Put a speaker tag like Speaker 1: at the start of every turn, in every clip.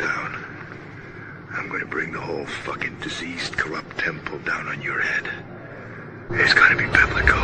Speaker 1: down, I'm going to bring the whole fucking diseased, corrupt temple down on your head. It's going to be biblical.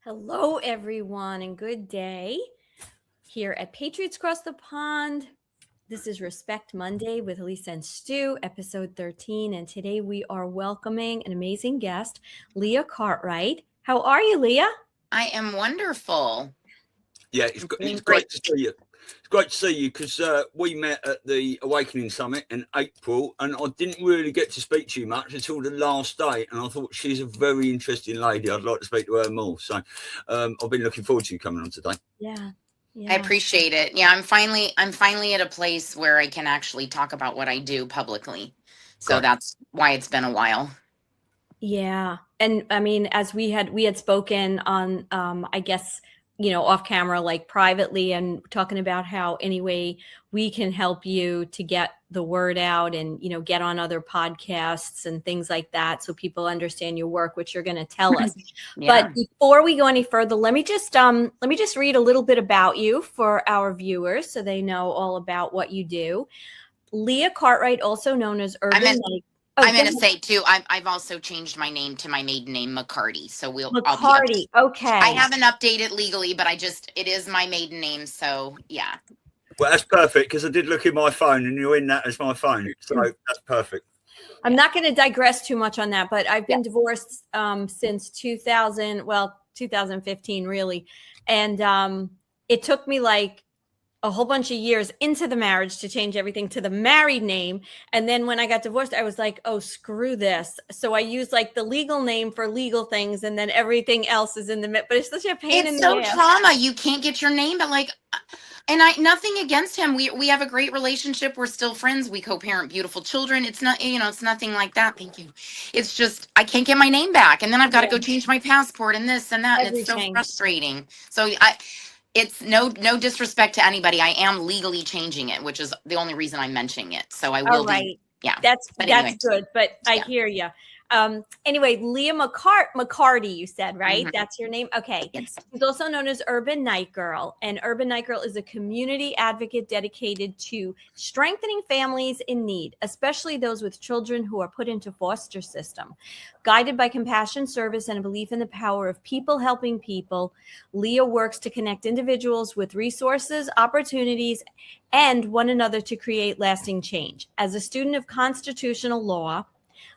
Speaker 2: Hello, everyone, and good day here at Patriots Across the Pond. This is Respect Monday with ELISA and STU, episode 13. And today we are welcoming an amazing guest, Leah Cartwright. How are you, Leah?
Speaker 3: I am wonderful.
Speaker 4: Yeah, it's great to see you. It's great to see you because we met at the Awakening Summit in April, and I didn't really get to speak to you much until the last day. And I thought she's a very interesting lady. I'd like to speak to her more. So I've been looking forward to you coming on today.
Speaker 2: Yeah.
Speaker 3: I appreciate it. Yeah, I'm finally at a place where I can actually talk about what I do publicly. So that's why it's been a while.
Speaker 2: Yeah. And I mean, as we had spoken on, I guess, off camera, like privately, and talking about how anyway we can help you to get the word out and, get on other podcasts and things like that. So people understand your work, which you're going to tell us.
Speaker 3: Yeah.
Speaker 2: But before we go any further, let me just read a little bit about you for our viewers so they know all about what you do. Leah Cartwright, also known as Urban Knight.
Speaker 3: I'm going to say too, I've also changed my name to my maiden name, McCarty. So
Speaker 2: McCarty. Okay.
Speaker 3: I haven't updated legally, but it is my maiden name. So yeah.
Speaker 4: Well, that's perfect because I did look in my phone and you're in that as my phone. So that's perfect.
Speaker 2: I'm not going to digress too much on that, but I've been divorced since 2015 really. And it took me like a whole bunch of years into the marriage to change everything to the married name. And then when I got divorced, I was like, oh, screw this. So I used like the legal name for legal things. And then everything else is in the middle. But it's such a pain in the ass.
Speaker 3: It's so trauma. You can't get your name, but nothing against him. We have a great relationship. We're still friends. We co-parent beautiful children. It's not, it's nothing like that. Thank you. It's just, I can't get my name back. And then I've got to go change my passport and this and that. And it's so frustrating. So it's no disrespect to anybody. I am legally changing it, which is the only reason I'm mentioning it. So I will be. Yeah.
Speaker 2: That's good. But I hear you. Anyway, Leah McCarty, you said, right? Mm-hmm. That's your name? Okay.
Speaker 3: Yes.
Speaker 2: She's also known as Urban Night Girl. And Urban Night Girl is a community advocate dedicated to strengthening families in need, especially those with children who are put into foster system. Guided by compassion, service, and a belief in the power of people helping people, Leah works to connect individuals with resources, opportunities, and one another to create lasting change. As a student of constitutional law,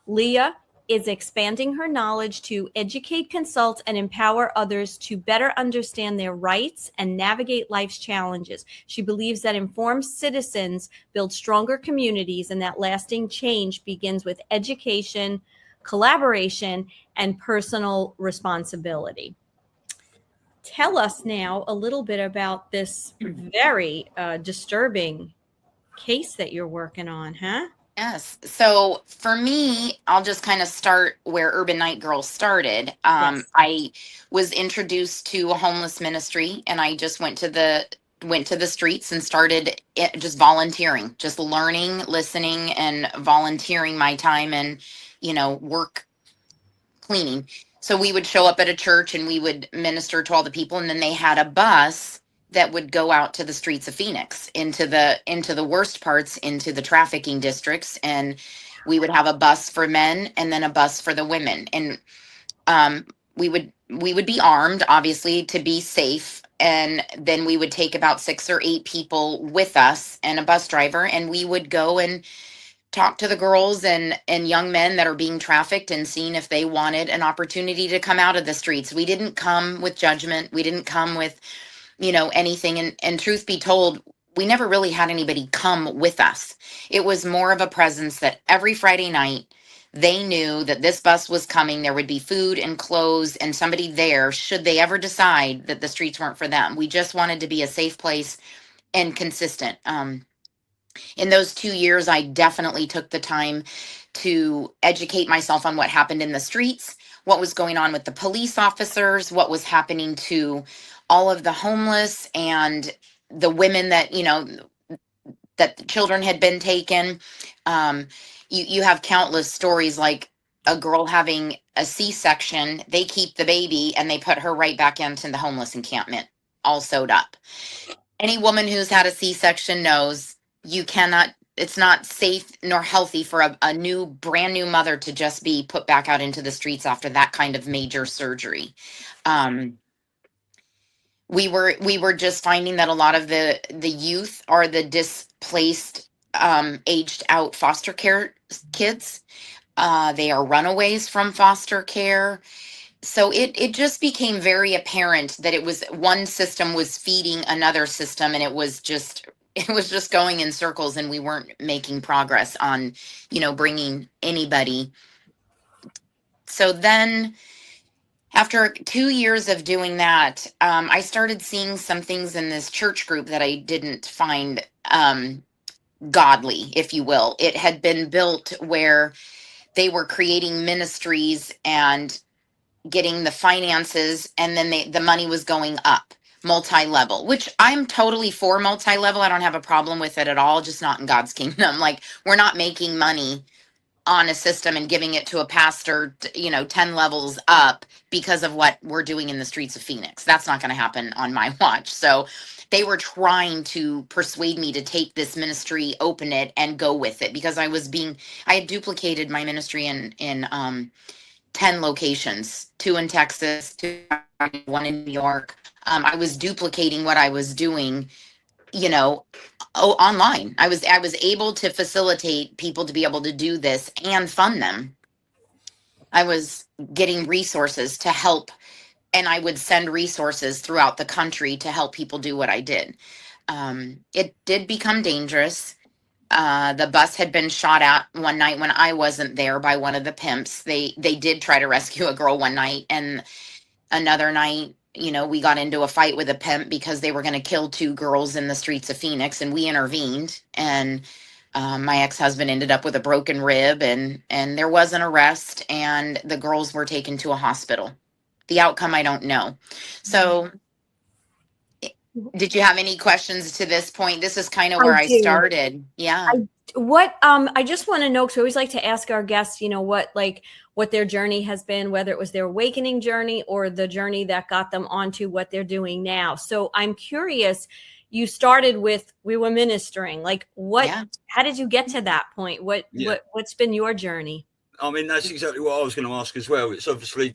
Speaker 2: Leah is expanding her knowledge to educate, consult, and empower others to better understand their rights and navigate life's challenges. She believes that informed citizens build stronger communities and that lasting change begins with education, collaboration, and personal responsibility. Tell us now a little bit about this very disturbing case that you're working on, huh?
Speaker 3: Yes. So for me, I'll just kind of start where Urban Night Girl started.
Speaker 2: Yes.
Speaker 3: I was introduced to a homeless ministry, and I just went to the streets and started just volunteering, just learning, listening, and volunteering my time and, work cleaning. So we would show up at a church and we would minister to all the people, and then they had a bus that would go out to the streets of Phoenix into the worst parts, into the trafficking districts, and we would have a bus for men and then a bus for the women, and we would be armed, obviously, to be safe, and then we would take about 6 or 8 people with us and a bus driver, and we would go and talk to the girls and young men that are being trafficked and seeing if they wanted an opportunity to come out of the streets. We didn't come with judgment. We didn't come with anything. And truth be told, we never really had anybody come with us. It was more of a presence that every Friday night they knew that this bus was coming. There would be food and clothes and somebody there should they ever decide that the streets weren't for them. We just wanted to be a safe place and consistent. In those 2 years, I definitely took the time to educate myself on what happened in the streets, what was going on with the police officers, what was happening to all of the homeless and the women that, that the children had been taken. You have countless stories like a girl having a C-section, they keep the baby and they put her right back into the homeless encampment, all sewed up. Any woman who's had a C-section knows it's not safe nor healthy for a brand new mother to just be put back out into the streets after that kind of major surgery. We were just finding that a lot of the youth are the displaced, aged out foster care kids. They are runaways from foster care. So it just became very apparent that it was one system was feeding another system, and it was just going in circles, and we weren't making progress on, bringing anybody. So then after 2 years of doing that, I started seeing some things in this church group that I didn't find godly, if you will. It had been built where they were creating ministries and getting the finances, and then the money was going up multi-level, which I'm totally for multi-level. I don't have a problem with it at all, just not in God's kingdom. Like, we're not making money on a system and giving it to a pastor, 10 levels up because of what we're doing in the streets of Phoenix. That's not going to happen on my watch. So they were trying to persuade me to take this ministry, open it, and go with it, because I had duplicated my ministry in 10 locations, 2 in Texas, 2, 1 in New York. I was duplicating what I was doing, online. I was able to facilitate people to be able to do this and fund them. I was getting resources to help, and I would send resources throughout the country to help people do what I did. It did become dangerous. The bus had been shot at one night when I wasn't there by one of the pimps. They did try to rescue a girl one night, and another night, we got into a fight with a pimp because they were going to kill 2 girls in the streets of Phoenix, and we intervened, and my ex-husband ended up with a broken rib, and there was an arrest, and the girls were taken to a hospital. The outcome, I don't know. So did you have any questions to this point? This is kind of where I started. Yeah.
Speaker 2: I just want to know, because we always like to ask our guests, what their journey has been, whether it was their awakening journey or the journey that got them onto what they're doing now. So I'm curious, you started with, we were ministering, how did you get to that point? What's been your journey?
Speaker 4: I mean, that's exactly what I was going to ask as well. It's obviously,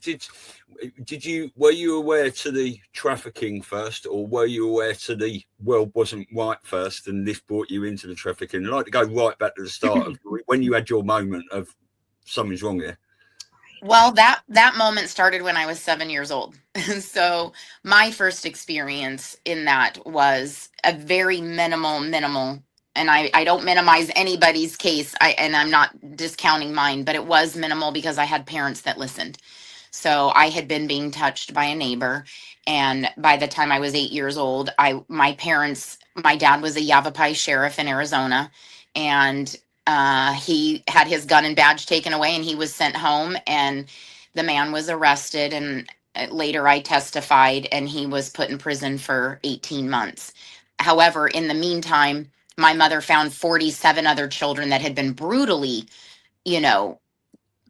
Speaker 4: were you aware to the trafficking first, or were you aware to the world wasn't right first, and this brought you into the trafficking? I'd like to go right back to the start of when you had your moment of something's wrong here.
Speaker 3: Well, that moment started when I was 7 years old. So my first experience in that was a very minimal, and I don't minimize anybody's case. And I'm not discounting mine, but it was minimal because I had parents that listened. So I had been being touched by a neighbor, and by the time I was 8 years old, my dad was a Yavapai sheriff in Arizona, and he had his gun and badge taken away, and he was sent home, and the man was arrested, and later I testified, and he was put in prison for 18 months. However, in the meantime, my mother found 47 other children that had been brutally, you know,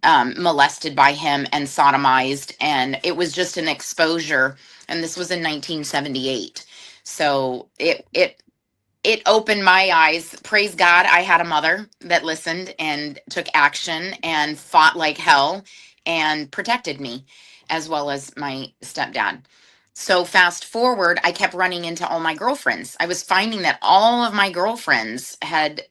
Speaker 3: molested by him and sodomized, and it was just an exposure. And this was in 1978, so it opened my eyes. Praise God, I had a mother that listened and took action and fought like hell and protected me, as well as my stepdad. So fast forward, I kept running into all my girlfriends. I was finding that all of my girlfriends had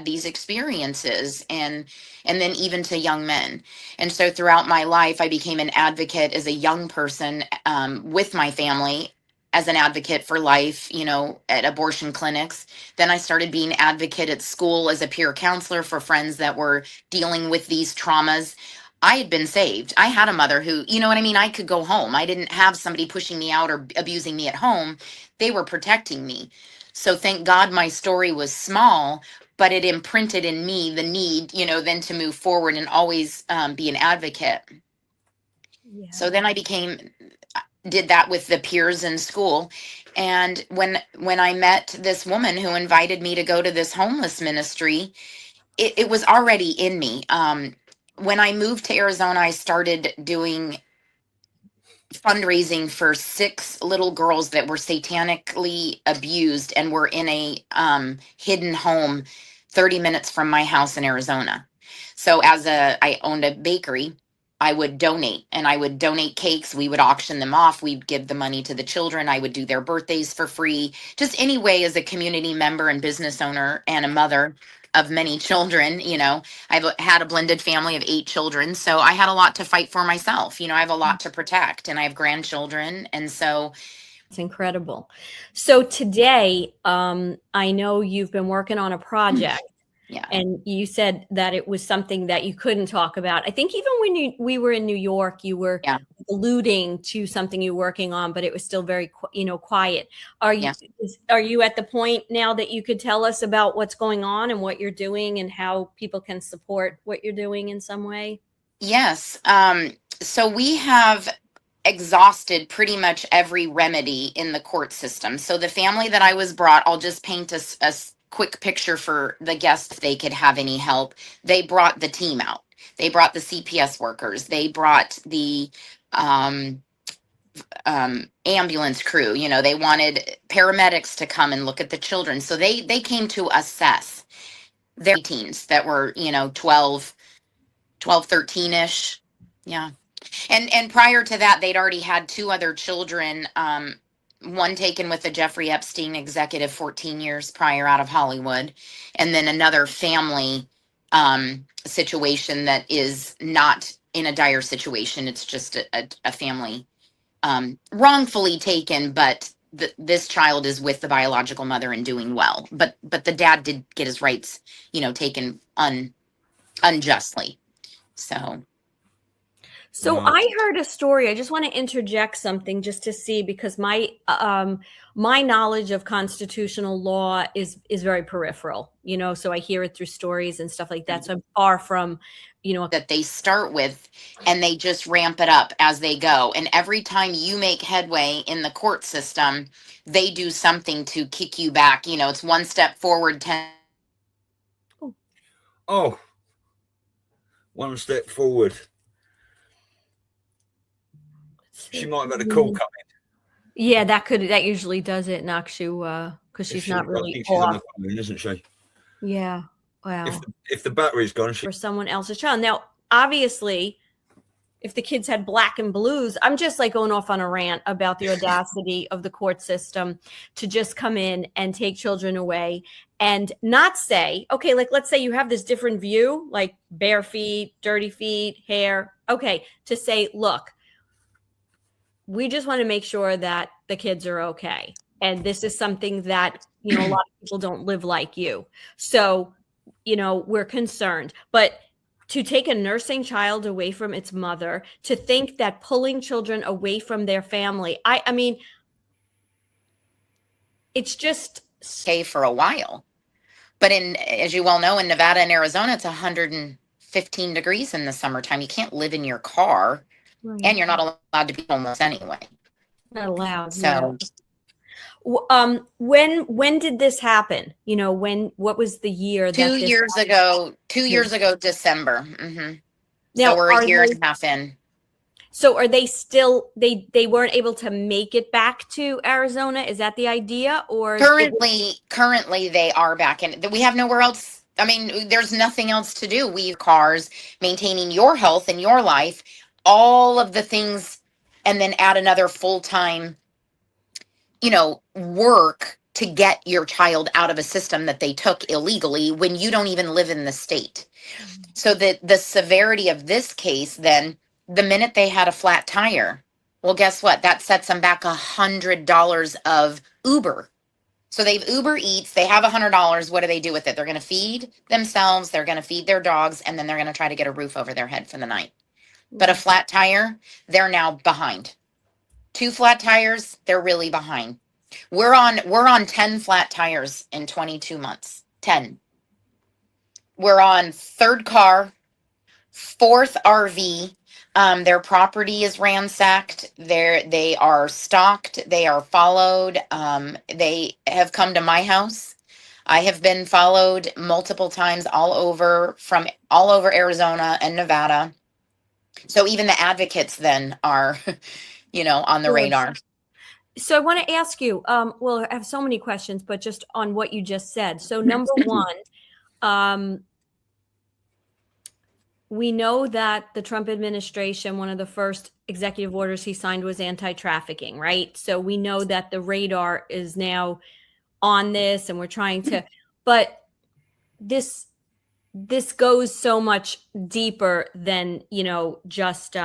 Speaker 3: these experiences, and then even to young men. And so throughout my life, I became an advocate as a young person, with my family, as an advocate for life, at abortion clinics. Then I started being advocate at school as a peer counselor for friends that were dealing with these traumas. I had been saved. I had a mother who, you know what I mean? I could go home. I didn't have somebody pushing me out or abusing me at home. They were protecting me. So thank God my story was small, but it imprinted in me the need, then to move forward and always be an advocate.
Speaker 2: Yeah.
Speaker 3: So then I did that with the peers in school. And when I met this woman who invited me to go to this homeless ministry, it was already in me. When I moved to Arizona, I started doing fundraising for 6 little girls that were satanically abused and were in a hidden home 30 minutes from my house in Arizona. So I owned a bakery, I would donate, and I would donate cakes. We would auction them off. We'd give the money to the children. I would do their birthdays for free. Just any way, as a community member and business owner and a mother of many children, I've had a blended family of 8 children. So I had a lot to fight for myself. I have a lot to protect, and I have grandchildren. And so
Speaker 2: it's incredible. So today, I know you've been working on a project.
Speaker 3: Yeah.
Speaker 2: And you said that it was something that you couldn't talk about. I think even when we were in New York, you were alluding to something you're working on, but it was still very, quiet. Are you at the point now that you could tell us about what's going on and what you're doing and how people can support what you're doing in some way?
Speaker 3: Yes. So we have exhausted pretty much every remedy in the court system. So the family that I was brought, I'll just paint a quick picture for the guests if they could have any help. They brought the team out. They brought the CPS workers. They brought the ambulance crew. They wanted paramedics to come and look at the children. So they came to assess their teens that were 12, 13-ish. Yeah. And prior to that, they'd already had 2 other children, one taken with the Jeffrey Epstein executive 14 years prior out of Hollywood, and then another family situation that is not in a dire situation. It's just a family wrongfully taken, but this child is with the biological mother and doing well. But the dad did get his rights, taken unjustly.
Speaker 2: So I heard a story. I just want to interject something just to see, because my knowledge of constitutional law is very peripheral, so I hear it through stories and stuff like that. So I'm far from,
Speaker 3: that they start with, and they just ramp it up as they go. And every time you make headway in the court system, they do something to kick you back. It's 1 step forward, 10.
Speaker 4: Oh, 1 step forward. She might have had a call coming.
Speaker 2: Yeah, that usually does it. Knocks you because she's not really
Speaker 4: she's on the phone, isn't she?
Speaker 2: Yeah. Wow.
Speaker 4: If the battery's gone,
Speaker 2: for someone else's child. Now, obviously, if the kids had black and blues. I'm just like going off on a rant about the audacity of the court system to just come in and take children away and not say, okay, like let's say you have this different view, like bare feet, dirty feet, hair. Okay, to say, look, we just want to make sure that the kids are okay. And this is something that, you know, a lot of people don't live like you. So, you know, we're concerned. But to take a nursing child away from its mother, to think that pulling children away from their family, I mean, it's just
Speaker 3: okay for a while. But as you well know, in Nevada and Arizona, it's 115 degrees in the summertime. You can't live in your car, and you're not allowed to be homeless anyway.
Speaker 2: Not allowed.
Speaker 3: So,
Speaker 2: yeah. When did this happen? You know, what was the year?
Speaker 3: 2 years ago. 2 years ago, December. Mm-hmm.
Speaker 2: Now,
Speaker 3: so we're a year and a half in.
Speaker 2: So are they still, they weren't able to make it back to Arizona? Is that the idea? Or
Speaker 3: currently they are back in. We have nowhere else. I mean, there's nothing else to do. We cars, maintaining your health and your life, all of the things, and then add another full-time, you know, work to get your child out of a system that they took illegally when you don't even live in the state. So the severity of this case, then, the minute they had a flat tire, well, guess what? That sets them back $100 of Uber. So they've Uber Eats, they have $100. What do they do with it? They're going to feed themselves, they're going to feed their dogs, and then they're going to try to get a roof over their head for the night. But a flat tire, they're now behind. 2 flat tires, they're really behind. We're on 10 flat tires in 22 months. 10. We're on 3rd car, 4th RV. Their property is ransacked. They are stalked. They are followed. They have come to my house. I have been followed multiple times all over Arizona and Nevada. So even the advocates then are, you know, on the radar.
Speaker 2: So I want to ask you, well, I have so many questions, but just on what you just said. So number one, we know that the Trump administration, one of the first executive orders he signed was anti-trafficking, right? So we know that the radar is now on this, and we're trying to, but this goes so much deeper than, you know, just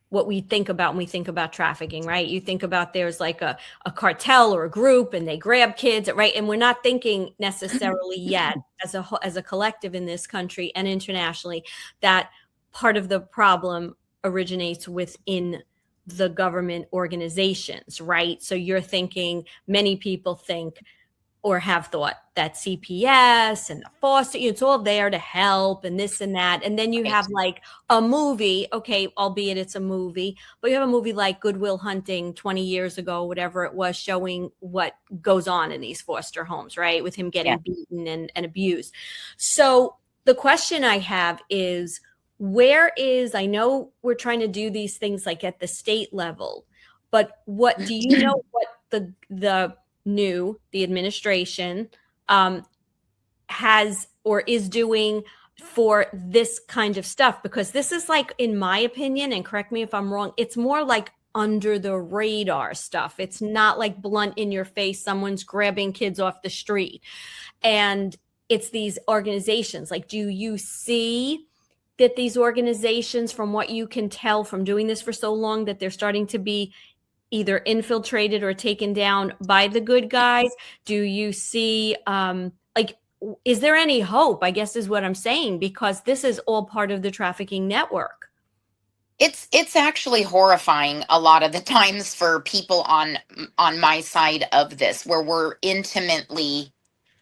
Speaker 2: what we think about when we think about trafficking, right? You think about there's like a cartel or a group and they grab kids, right? And we're not thinking necessarily yet as a collective in this country and internationally that part of the problem originates within the government organizations, right? So you're thinking, many people think or have thought that CPS and the foster, it's all there to help and this and that. And then you have like a movie, okay, albeit it's a movie, but you have a movie like Good Will Hunting 20 years ago, whatever it was, showing what goes on in these foster homes, right? With him getting beaten and abused. So the question I have is, I know we're trying to do these things like at the state level, but what do you know what the administration has or is doing for this kind of stuff? Because this is like, in my opinion, and correct me if I'm wrong, it's more like under the radar stuff. It's not like blunt in your face, someone's grabbing kids off the street. And it's these organizations. Like, do you see that these organizations, from what you can tell from doing this for so long, that they're starting to be either infiltrated or taken down by the good guys? Do you see, is there any hope, I guess is what I'm saying, because this is all part of the trafficking network?
Speaker 3: It's actually horrifying a lot of the times for people on my side of this, where we're intimately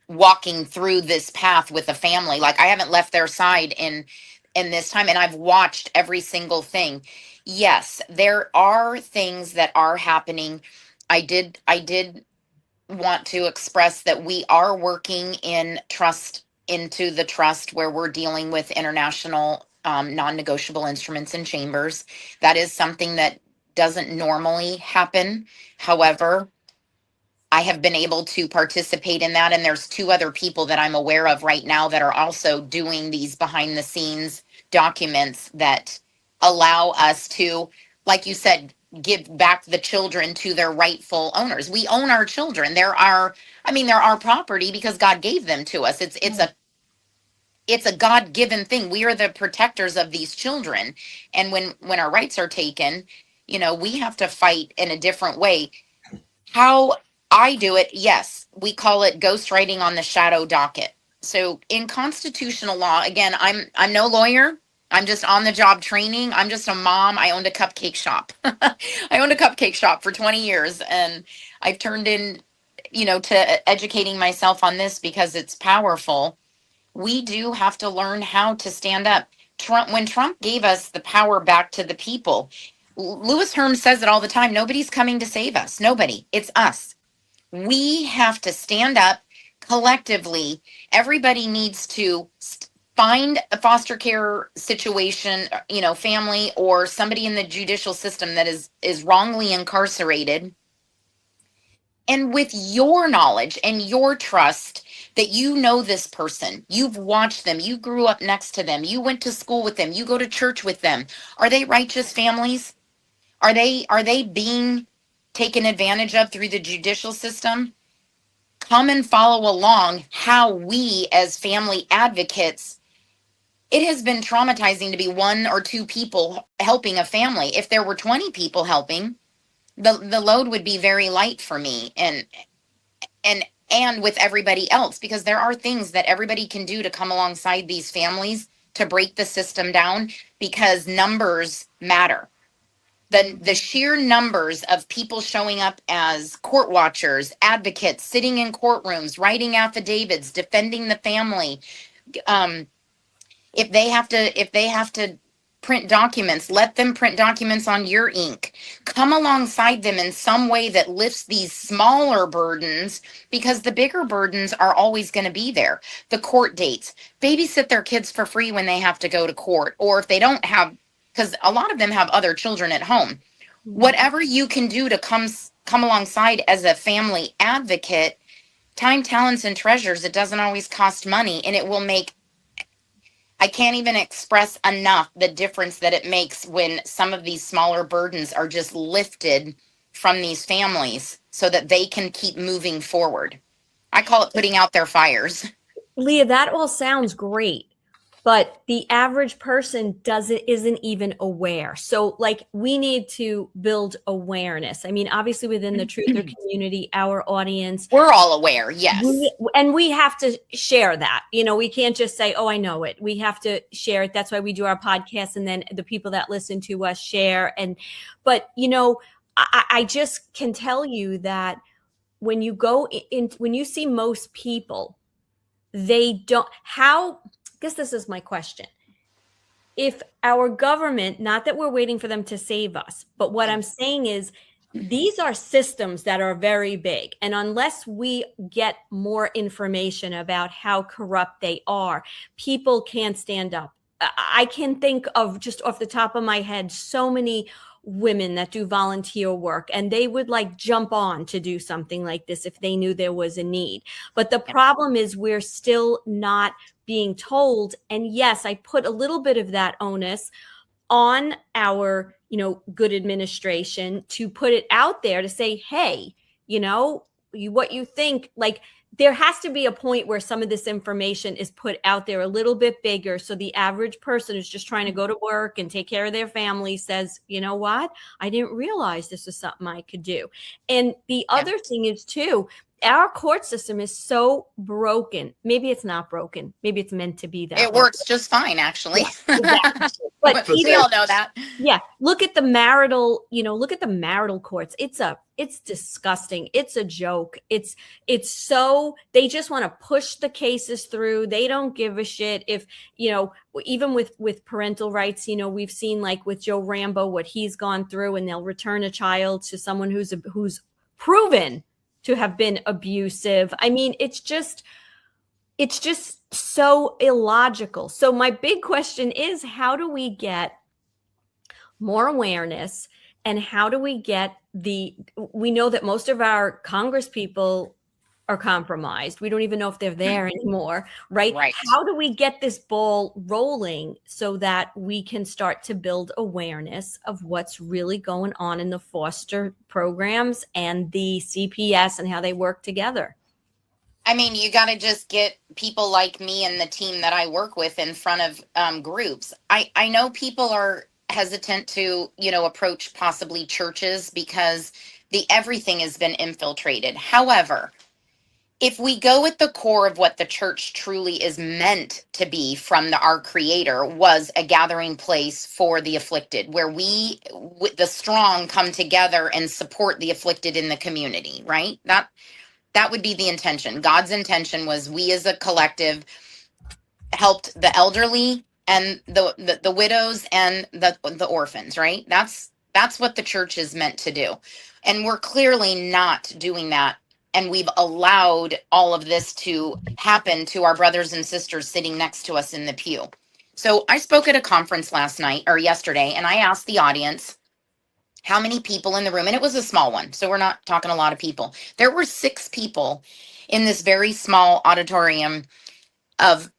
Speaker 3: walking through this path with a family. Like, I haven't left their side in this time, and I've watched every single thing. Yes, there are things that are happening. I did want to express that we are working into the trust where we're dealing with international non-negotiable instruments and chambers. That is something that doesn't normally happen. However, I have been able to participate in that, and there's 2 other people that I'm aware of right now that are also doing these behind the scenes documents that allow us to, like you said, give back the children to their rightful owners. We own our children. They're our property because God gave them to us. It's a God-given thing. We are the protectors of these children. And when our rights are taken, we have to fight in a different way. How I do it, yes, we call it ghostwriting on the shadow docket. So in constitutional law, again, I'm no lawyer. I'm just on the job training. I'm just a mom. I owned a cupcake shop. I owned a cupcake shop for 20 years, and I've turned in, to educating myself on this because it's powerful. We do have to learn how to stand up. When Trump gave us the power back to the people, Lewis Herm says it all the time. Nobody's coming to save us. Nobody. It's us. We have to stand up collectively. Everybody needs to find a foster care situation, family or somebody in the judicial system that is wrongly incarcerated. And with your knowledge and your trust that this person, you've watched them, you grew up next to them, you went to school with them, you go to church with them. Are they righteous families? Are they being taken advantage of through the judicial system? Come and follow along how we as family advocates, it has been traumatizing to be one or two people helping a family. If there were 20 people helping, the load would be very light for me and with everybody else, because there are things that everybody can do to come alongside these families to break the system down, because numbers matter. The sheer numbers of people showing up as court watchers, advocates, sitting in courtrooms, writing affidavits, defending the family. If they have to print documents, let them print documents on your ink. Come alongside them in some way that lifts these smaller burdens, because the bigger burdens are always going to be there. The court dates, babysit their kids for free when they have to go to court, or if they don't have, because a lot of them have other children at home. Whatever you can do to come alongside as a family advocate, time, talents, and treasures, it doesn't always cost money, and it will make, I can't even express enough the difference that it makes when some of these smaller burdens are just lifted from these families so that they can keep moving forward. I call it putting out their fires.
Speaker 2: Leah, that all sounds great, but the average person isn't even aware. So we need to build awareness. I mean, obviously within the truther community, our audience,
Speaker 3: we're all aware. Yes.
Speaker 2: We have to share that. We can't just say, oh, I know it. We have to share it. That's why we do our podcast. And then the people that listen to us share. But I just can tell you that when you go in, when you see most people, they don't, I guess this is my question. If our government, not that we're waiting for them to save us, but what I'm saying is these are systems that are very big. And unless we get more information about how corrupt they are, people can't stand up. I can think of, just off the top of my head, so many women that do volunteer work, and they would jump on to do something like this if they knew there was a need. But the problem is we're still not being told. And yes, I put a little bit of that onus on our, good administration to put it out there to say, hey, what you think, there has to be a point where some of this information is put out there a little bit bigger. So the average person who's just trying to go to work and take care of their family says, you know what? I didn't realize this was something I could do. And the other thing is too, our court system is so broken. Maybe it's not broken. Maybe it's meant to be that.
Speaker 3: It works just fine, actually.
Speaker 2: Yeah, exactly. But
Speaker 3: we all know that.
Speaker 2: Yeah. Look at the marital courts. It's disgusting. It's a joke. It's so, they just want to push the cases through. They don't give a shit if, even with parental rights, we've seen with Joe Rambo, what he's gone through, and they'll return a child to someone who's proven to have been abusive. I mean, it's just so illogical. So my big question is, how do we get more awareness, and how do we get we know that most of our Congress people are compromised. We don't even know if they're there anymore, right?
Speaker 3: Right.
Speaker 2: How do we get this ball rolling so that we can start to build awareness of what's really going on in the foster programs and the CPS and how they work together?
Speaker 3: I mean, you got to just get people like me and the team that I work with in front of groups. I know people are hesitant to, approach possibly churches because everything has been infiltrated. However, if we go at the core of what the church truly is meant to be from our creator, was a gathering place for the afflicted, where we, with the strong, come together and support the afflicted in the community, right? That would be the intention. God's intention was we as a collective helped the elderly and the widows and the orphans, right? That's what the church is meant to do. And we're clearly not doing that. And we've allowed all of this to happen to our brothers and sisters sitting next to us in the pew. So I spoke at a conference yesterday, and I asked the audience how many people in the room, and it was a small one, so we're not talking a lot of people. There were 6 people in this very small auditorium of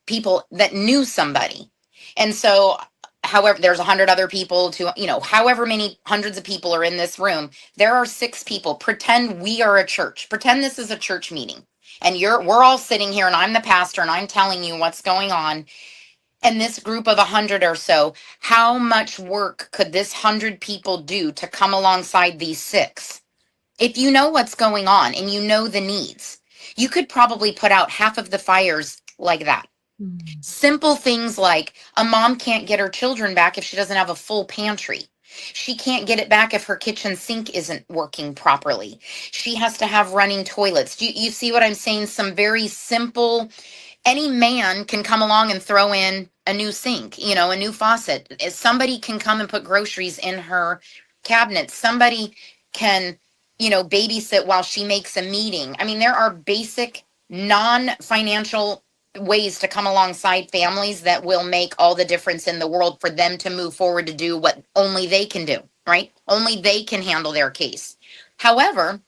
Speaker 3: people that knew somebody. And so, however, there's 100 other people to, however many hundreds of people are in this room, there are 6 people. Pretend we are a church. Pretend this is a church meeting. And we're all sitting here, and I'm the pastor, and I'm telling you what's going on. And this group of 100 or so, how much work could this 100 people do to come alongside these 6? If you know what's going on and you know the needs, you could probably put out half of the fires like that. Simple things like a mom can't get her children back if she doesn't have a full pantry. She can't get it back if her kitchen sink isn't working properly. She has to have running toilets. Do you see what I'm saying? Some very simple. Any man can come along and throw in a new sink, a new faucet. Somebody can come and put groceries in her cabinet. Somebody can, babysit while she makes a meeting. I mean, there are basic non-financial ways to come alongside families that will make all the difference in the world for them to move forward to do what only they can do, right? Only they can handle their case. However,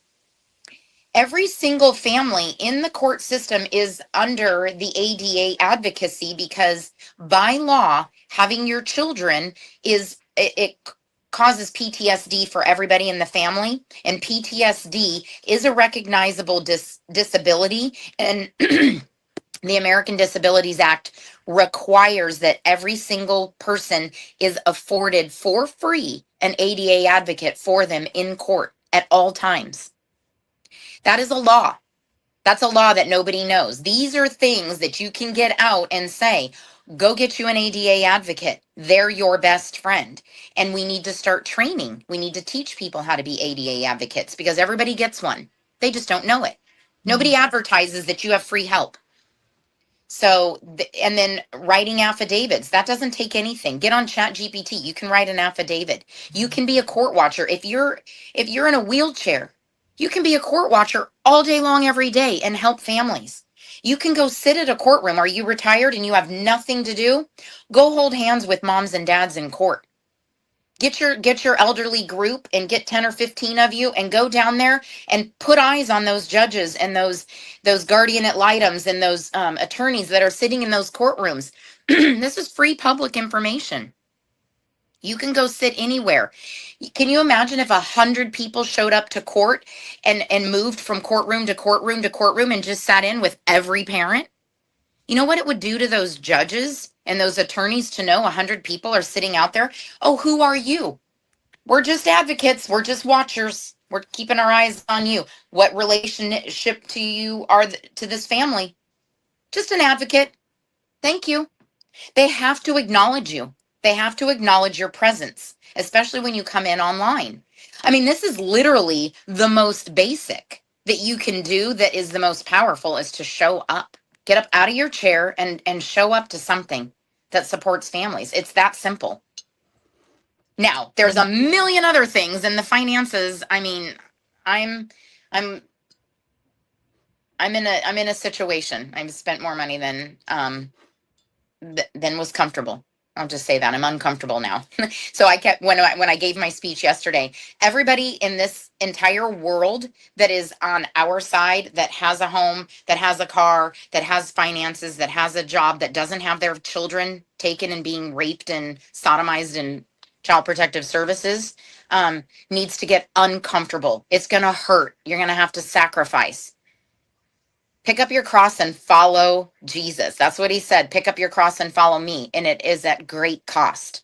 Speaker 3: every single family in the court system is under the ADA advocacy, because by law, having your children it causes PTSD for everybody in the family. And PTSD is a recognizable disability. And the American Disabilities Act requires that every single person is afforded for free an ADA advocate for them in court at all times. That is a law. That's a law that nobody knows. These are things that you can get out and say, go get you an ADA advocate. They're your best friend. And we need to start training. We need to teach people how to be ADA advocates, because everybody gets one. They just don't know it. Nobody advertises that you have free help. So, and then writing affidavits, that doesn't take anything. Get on ChatGPT. You can write an affidavit. You can be a court watcher. If you're in a wheelchair, you can be a court watcher all day long, every day, and help families. You can go sit at a courtroom. Are you retired and you have nothing to do? Go hold hands with moms and dads in court. Get your elderly group and get 10 or 15 of you and go down there and put eyes on those judges and those guardian ad litems and those attorneys that are sitting in those courtrooms. This is free public information. You can go sit anywhere. Can you imagine if 100 people showed up to court and moved from courtroom to courtroom to courtroom and just sat in with every parent? You know what it would do to those judges and those attorneys to know 100 people are sitting out there? Oh, who are you? We're just advocates. We're just watchers. We're keeping our eyes on you. What relationship to you are to this family? Just an advocate. Thank you. They have to acknowledge you. They have to acknowledge your presence, especially when you come in online. I mean, this is literally the most basic that you can do, that is the most powerful, is to show up. Get up out of your chair and show up to something that supports families. It's that simple. Now, there's a million other things, and the finances. I mean, I'm in a situation. I've spent more money than was comfortable. I'll just say that I'm uncomfortable now. So I kept, when I gave my speech yesterday, everybody in this entire world that is on our side, that has a home, that has a car, that has finances, that has a job, that doesn't have their children taken and being raped and sodomized in child protective services, needs to get uncomfortable. It's going to hurt. You're going to have to sacrifice. Pick up your cross and follow Jesus. That's what he said. Pick up your cross and follow me. And it is at great cost.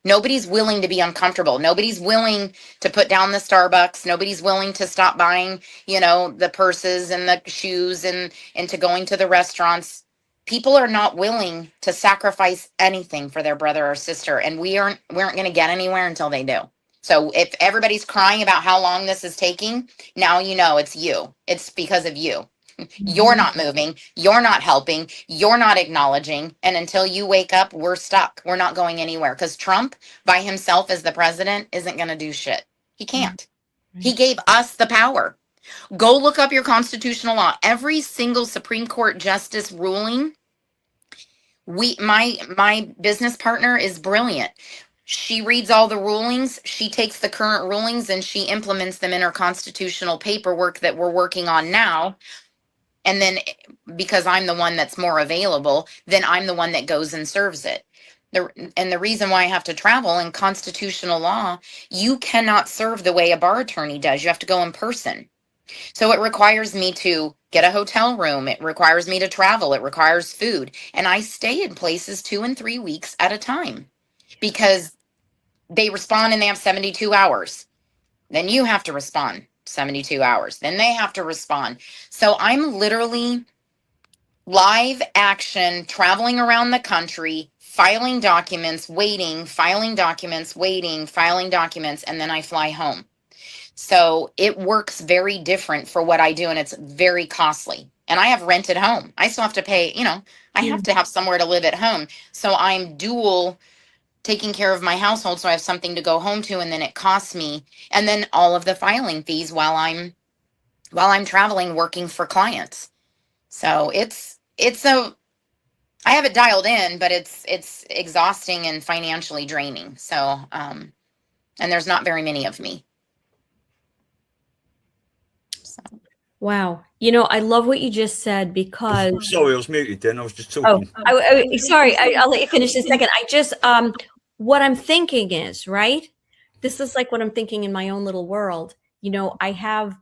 Speaker 3: Nobody's willing to be uncomfortable. Nobody's willing to put down the Starbucks. Nobody's willing to stop buying, the purses and the shoes and to going to the restaurants. People are not willing to sacrifice anything for their brother or sister. And we aren't going to get anywhere until they do. So if everybody's crying about how long this is taking, now it's you. It's because of you. You're not moving. You're not helping. You're not acknowledging. And until you wake up, we're stuck. We're not going anywhere because Trump by himself as the president isn't going to do shit. He can't. He gave us the power. Go look up your constitutional law. Every single Supreme Court justice ruling. My business partner is brilliant. She reads all the rulings. She takes the current rulings and she implements them in her constitutional paperwork that we're working on now. And then because I'm the one that's more available, then I'm the one that goes and serves it. And the reason why I have to travel in constitutional law, you cannot serve the way a bar attorney does. You have to go in person. So it requires me to get a hotel room. It requires me to travel. It requires food. And I stay in places 2 and 3 weeks at a time because they respond and they have 72 hours. Then you have to respond 72 hours. Then they have to respond. So I'm literally live action, traveling around the country, filing documents, waiting, filing documents, waiting, filing documents, and then I fly home. So it works very different for what I do, and it's very costly. And I have rented home. I still have to pay, I have to have somewhere to live at home. So I'm dual taking care of my household, so I have something to go home to, and then it costs me, and then all of the filing fees while I'm traveling working for clients. So I have it dialed in, but it's exhausting and financially draining. So and there's not very many of me. So.
Speaker 2: Wow. I love what you just said because
Speaker 4: Sorry, I was muted then. I was just talking.
Speaker 2: Sorry. I'll let you finish in a second. I just, what I'm thinking is, right? This is like what I'm thinking in my own little world. I have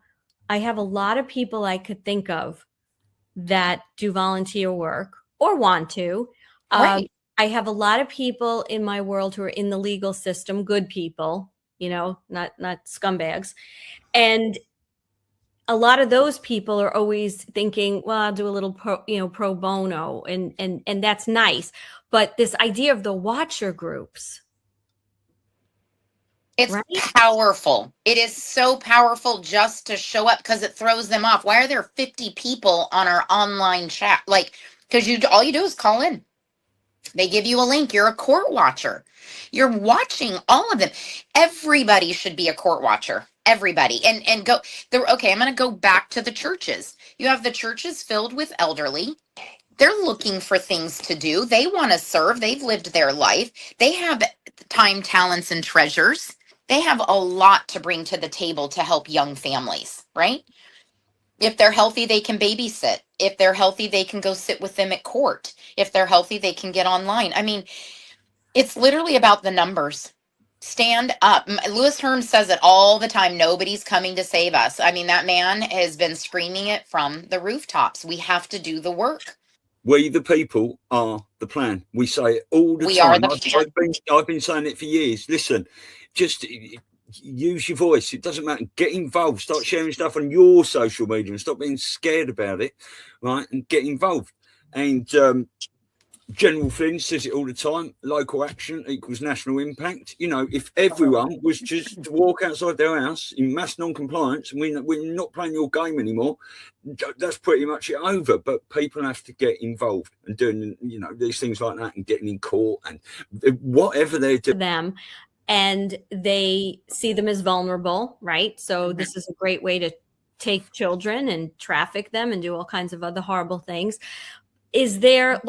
Speaker 2: a lot of people I could think of that do volunteer work or want to.
Speaker 3: Right.
Speaker 2: I have a lot of people in my world who are in the legal system, good people, not scumbags. And a lot of those people are always thinking, well, I'll do a little pro bono and that's nice. But this idea of the watcher groups.
Speaker 3: It's powerful. It is so powerful just to show up because it throws them off. Why are there 50 people on our online chat? Because all you do is call in. They give you a link. You're a court watcher. You're watching all of them. Everybody should be a court watcher. Everybody. And go there. Okay, I'm going to go back to the churches. You have the churches filled with elderly. They're looking for things to do. They want to serve. They've lived their life. They have time, talents, and treasures. They have a lot to bring to the table to help young families, right? If they're healthy, they can babysit. If they're healthy, they can go sit with them at court. If they're healthy, they can get online. I mean, it's literally about the numbers. Stand up. Louis Herm says it all the time. Nobody's coming to save us. I mean, that man has been screaming it from the rooftops. We have to do the work.
Speaker 4: We, the people, are the plan. We say it all the time. I've been saying it for years. Listen, just use your voice. It doesn't matter. Get involved. Start sharing stuff on your social media and stop being scared about it, right? And get involved. And General Flynn says it all the time. Local action equals national impact. If everyone was just to walk outside their house in mass non-compliance and we're not playing your game anymore, that's pretty much it over. But people have to get involved and doing, these things like that and getting in court and whatever they're doing.
Speaker 2: Them. And they see them as vulnerable, right? So this is a great way to take children and traffic them and do all kinds of other horrible things. Is there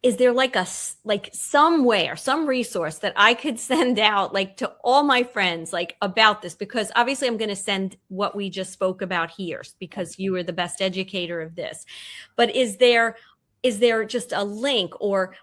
Speaker 2: is there like like somewhere, some resource that I could send out like to all my friends like about this? Because obviously I'm going to send what we just spoke about here because you are the best educator of this. But is there just a link, or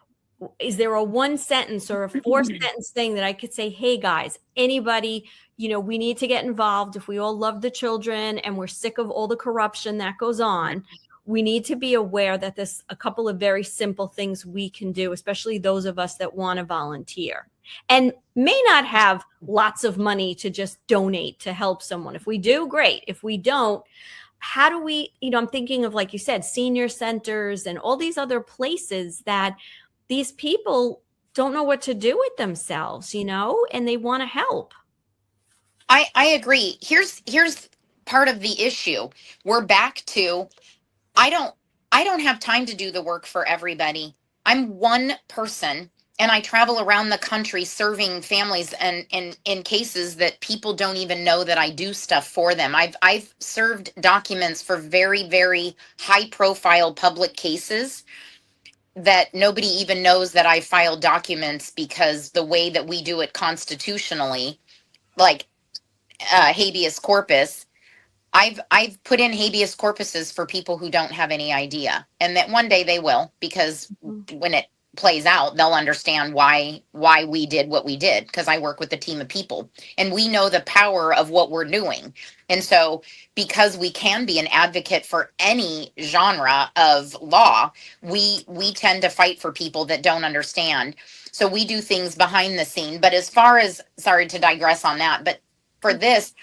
Speaker 2: is there a 1 sentence or a 4 sentence thing that I could say, hey guys, anybody, we need to get involved. If we all love the children and we're sick of all the corruption that goes on, we need to be aware that there's a couple of very simple things we can do, especially those of us that want to volunteer and may not have lots of money to just donate to help someone. If we do, great. If we don't, how do we, I'm thinking of, like you said, senior centers and all these other places that these people don't know what to do with themselves, and they want to help.
Speaker 3: I agree. Here's part of the issue. We're back to, I don't have time to do the work for everybody. I'm one person and I travel around the country serving families and in cases that people don't even know that I do stuff for them. I've served documents for very, very high profile public cases that nobody even knows that I filed documents, because the way that we do it constitutionally, like habeas corpus, I've put in habeas corpuses for people who don't have any idea, and that one day they will, because when it plays out, they'll understand why we did what we did, because I work with a team of people and we know the power of what we're doing. And so because we can be an advocate for any genre of law, we tend to fight for people that don't understand. So we do things behind the scene. But as far as, sorry to digress on that, but for this,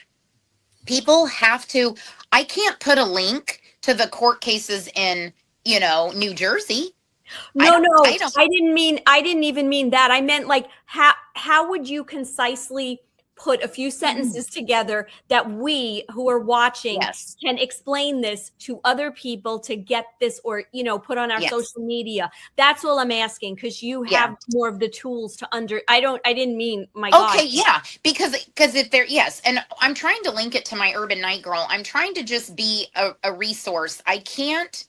Speaker 3: people have to, I can't put a link to the court cases in, New Jersey.
Speaker 2: No, I didn't even mean that. I meant like, how would you concisely put a few sentences together that we who are watching can explain this to other people to get this, or, put on our social media? That's all I'm asking, because you have more of the tools to I didn't mean, my God.
Speaker 3: Okay, yeah, because if there, and I'm trying to link it to my Urban Night Girl. I'm trying to just be a resource. I can't.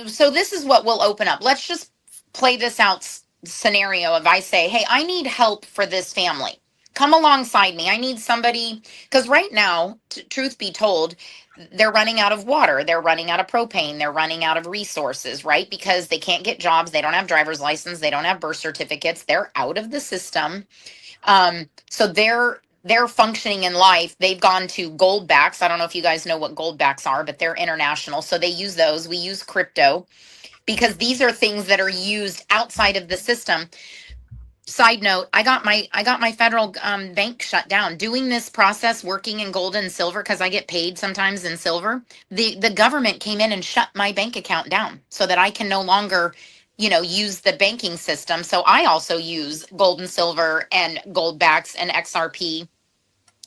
Speaker 3: So this is what we'll open up. Let's just play this out scenario of, I say, hey, I need help for this family. Come alongside me. I need somebody, because right now, truth be told, they're running out of water. They're running out of propane. They're running out of resources, right? Because they can't get jobs. They don't have driver's license. They don't have birth certificates. They're out of the system. So they're functioning in life. They've gone to gold backs. I don't know if you guys know what gold backs are, but they're international. So they use those. We use crypto, because these are things that are used outside of the system. Side note, I got my federal bank shut down. Doing this process, working in gold and silver, because I get paid sometimes in silver, the government came in and shut my bank account down so that I can no longer, use the banking system. So I also use gold and silver and gold backs and XRP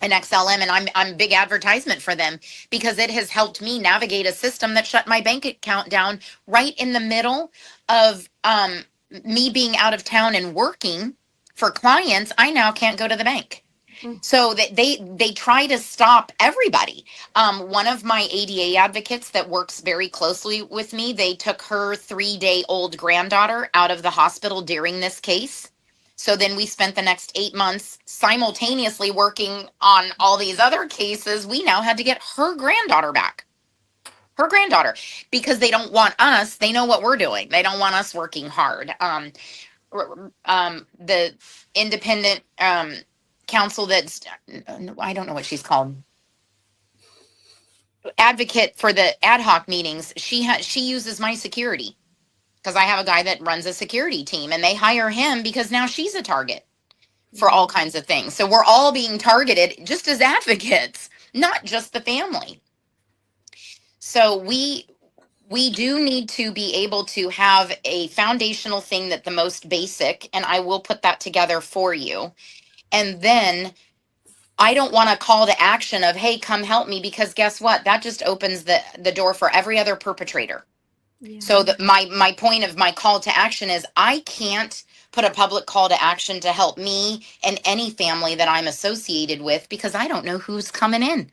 Speaker 3: and XLM, and I'm big advertisement for them, because it has helped me navigate a system that shut my bank account down right in the middle of me being out of town and working for clients. I now can't go to the bank. So that they try to stop everybody. One of my ADA advocates that works very closely with me, they took her 3-day-old granddaughter out of the hospital during this case. So then we spent the next 8 months simultaneously working on all these other cases. We now had to get her granddaughter back. Her granddaughter, because they don't want us. They know what we're doing. They don't want us working hard. The independent counsel that's, I don't know what she's called, advocate for the ad hoc meetings, she uses my security, because I have a guy that runs a security team, and they hire him because now she's a target for all kinds of things. So we're all being targeted just as advocates, not just the family. So we do need to be able to have a foundational thing, that the most basic, and I will put that together for you. And then I don't want a call to action of, hey, come help me, because guess what? That just opens the door for every other perpetrator. Yeah. So my point of my call to action is, I can't put a public call to action to help me and any family that I'm associated with, because I don't know who's coming in.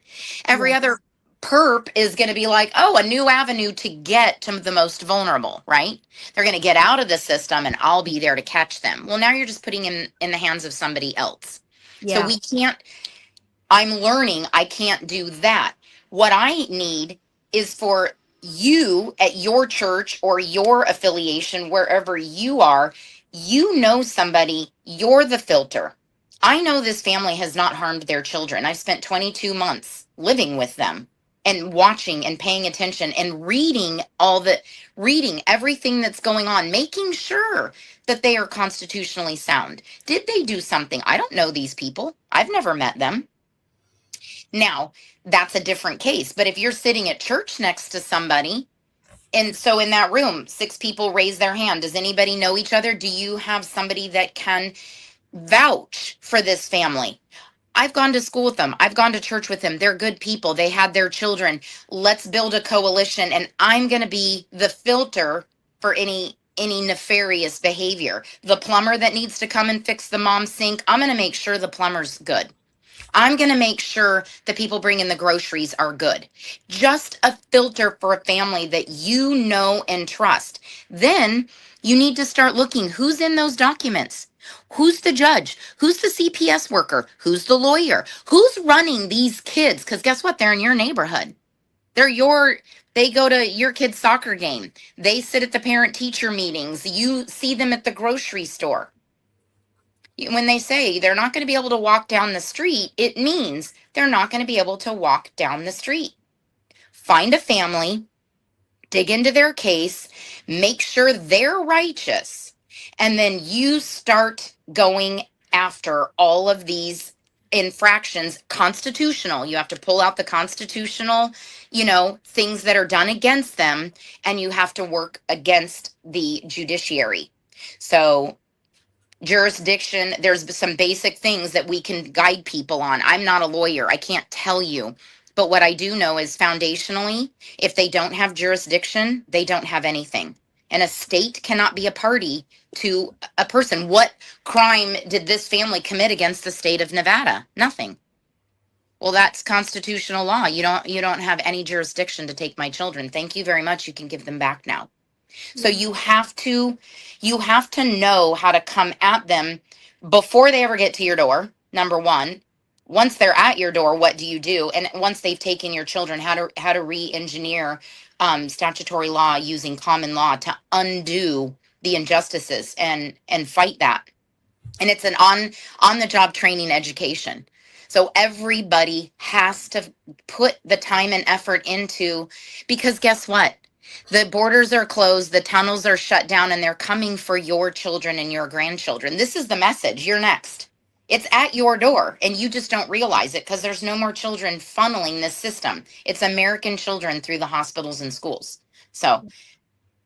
Speaker 3: Every other perp is going to be like, oh, a new avenue to get to the most vulnerable, right? They're going to get out of the system and I'll be there to catch them. Well, now you're just putting in the hands of somebody else. So
Speaker 2: Yeah.
Speaker 3: we can't, I'm learning I can't do that. What I need is for you at your church or your affiliation, wherever you are, you know somebody, you're the filter. I know this family has not harmed their children. I've spent 22 months living with them and watching and paying attention and reading everything that's going on, making sure that they are constitutionally sound. Did they do something? I don't know these people. I've never met them. Now, that's a different case. But if you're sitting at church next to somebody, and so in that room, 6 people raise their hand. Does anybody know each other? Do you have somebody that can vouch for this family? I've gone to school with them. I've gone to church with them. They're good people. They had their children. Let's build a coalition. And I'm going to be the filter for any nefarious behavior. The plumber that needs to come and fix the mom's sink, I'm going to make sure the plumber's good. I'm going to make sure the people bringing the groceries are good. Just a filter for a family that you know and trust. Then you need to start looking who's in those documents. Who's the judge? Who's the CPS worker? Who's the lawyer? Who's running these kids? Because guess what? They're in your neighborhood. They go to your kid's soccer game. They sit at the parent-teacher meetings. You see them at the grocery store. When they say they're not going to be able to walk down the street, it means they're not going to be able to walk down the street. Find a family, dig into their case, make sure they're righteous, and then you start going after all of these infractions, constitutional. You have to pull out the constitutional, things that are done against them, and you have to work against the judiciary. So jurisdiction, there's some basic things that we can guide people on. I'm not a lawyer. I can't tell you. But what I do know is foundationally, if they don't have jurisdiction, they don't have anything. And a state cannot be a party to a person. What crime did this family commit against the state of Nevada? Nothing. Well, that's constitutional law. You don't have any jurisdiction to take my children. Thank you very much. You can give them back now. So you have to know how to come at them before they ever get to your door. Number one, once they're at your door, what do you do? And once they've taken your children, how to re-engineer statutory law using common law to undo the injustices and fight that. And it's an on-the-job training education. So everybody has to put the time and effort into, because guess what? The borders are closed, the tunnels are shut down, and they're coming for your children and your grandchildren. This is the message. You're next. It's at your door, and you just don't realize it because there's no more children funneling this system. It's American children through the hospitals and schools. So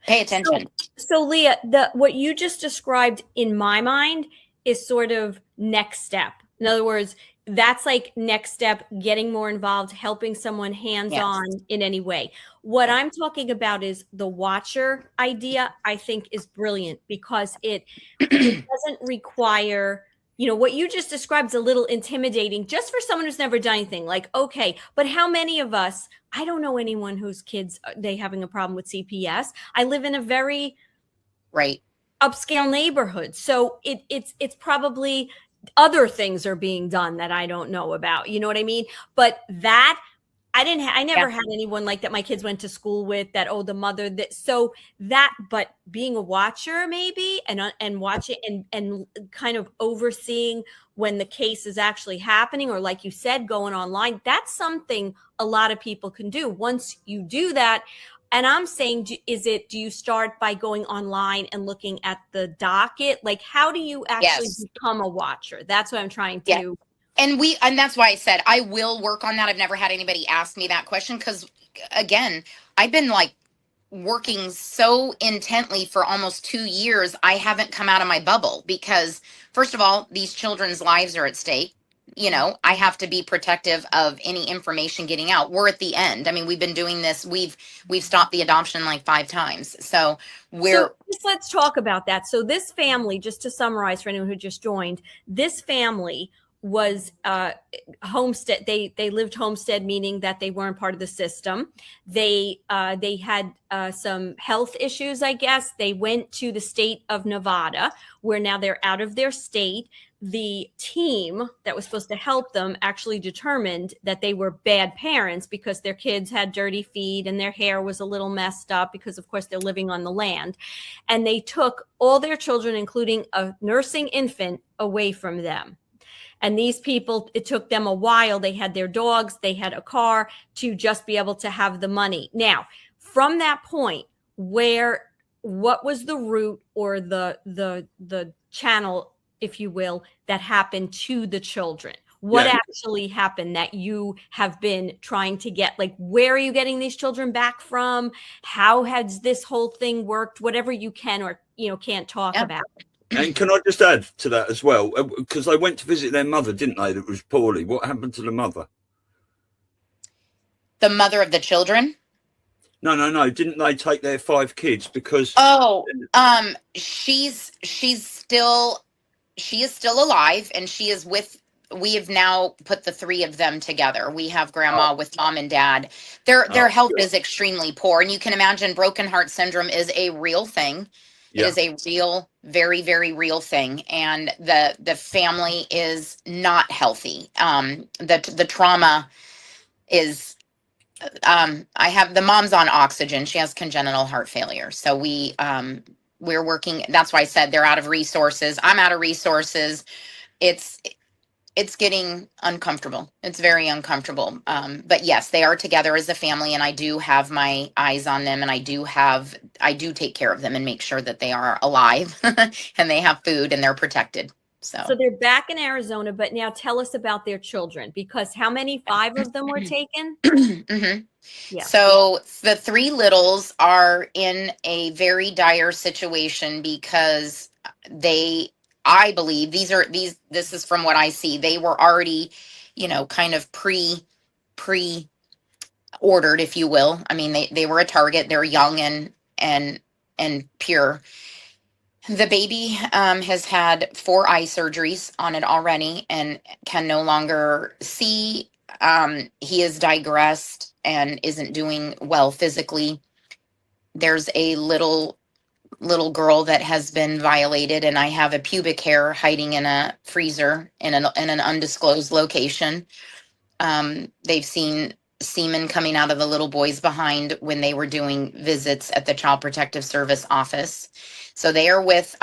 Speaker 3: pay attention.
Speaker 2: So Leah, what you just described in my mind is sort of next step. In other words, that's like next step, getting more involved, helping someone hands-on in any way. What I'm talking about is the watcher idea. I think is brilliant because it doesn't require, what you just described is a little intimidating just for someone who's never done anything. Like, okay, but how many of us, I don't know anyone whose kids, they having a problem with CPS. I live in a very upscale neighborhood. So it's probably other things are being done that I don't know about. You know what I mean? But that I never had anyone like that my kids went to school with that, the mother but being a watcher maybe and watching and kind of overseeing when the case is actually happening, or like you said, going online, that's something a lot of people can do. Once you do that, and I'm saying, do you start by going online and looking at the docket? Like, how do you actually become a watcher? That's what I'm trying to.
Speaker 3: Yeah. And that's why I said I will work on that. I've never had anybody ask me that question because, again, I've been like working so intently for almost 2 years. I haven't come out of my bubble because, first of all, these children's lives are at stake. I have to be protective of any information getting out. We're at the end. I mean, we've been doing this. We've stopped the adoption like 5 times. So
Speaker 2: let's talk about that. So this family, just to summarize for anyone who just joined, this family was homestead. They lived homestead, meaning that they weren't part of the system. They had some health issues, I guess. They went to the state of Nevada, where now they're out of their state. The team that was supposed to help them actually determined that they were bad parents because their kids had dirty feet and their hair was a little messed up because, of course, they're living on the land. And they took all their children, including a nursing infant, away from them. And these people, it took them a while. They had their dogs, they had a car to just be able to have the money. Now, from that point, what was the route or the channel, if you will, that happened to the children? What actually happened that you have been trying to get? Like, where are you getting these children back from? How has this whole thing worked? Whatever you can or can't talk about.
Speaker 4: And can I just add to that as well? Because they went to visit their mother, didn't they? That was poorly. What happened to the mother?
Speaker 3: The mother of the children?
Speaker 4: No. Didn't they take their 5 kids? Because
Speaker 3: she is still alive, and she is with. We have now put the 3 of them together. We have grandma with mom and dad. Their health is extremely poor, and you can imagine broken heart syndrome is a real thing. It is a real, very, very real thing, and the family is not healthy. The trauma is. I have the mom's on oxygen. She has congenital heart failure, so we're working. That's why I said they're out of resources. I'm out of resources. It's getting uncomfortable. It's very uncomfortable. But yes, they are together as a family, and I do have my eyes on them, and I do take care of them and make sure that they are alive and they have food and they're protected. So
Speaker 2: they're back in Arizona, but now tell us about their children, because how many? 5 of them were taken?
Speaker 3: Mm-hmm. Yeah. So the 3 littles are in a very dire situation because I believe this is from what I see. They were already, kind of pre ordered, if you will. I mean, they were a target. They're young and pure. The baby has had 4 eye surgeries on it already and can no longer see. He is digressed and isn't doing well physically. There's a little girl that has been violated, and I have a pubic hair hiding in a freezer in an undisclosed location. They've seen semen coming out of the little boy's behind when they were doing visits at the Child Protective Service office. So they are with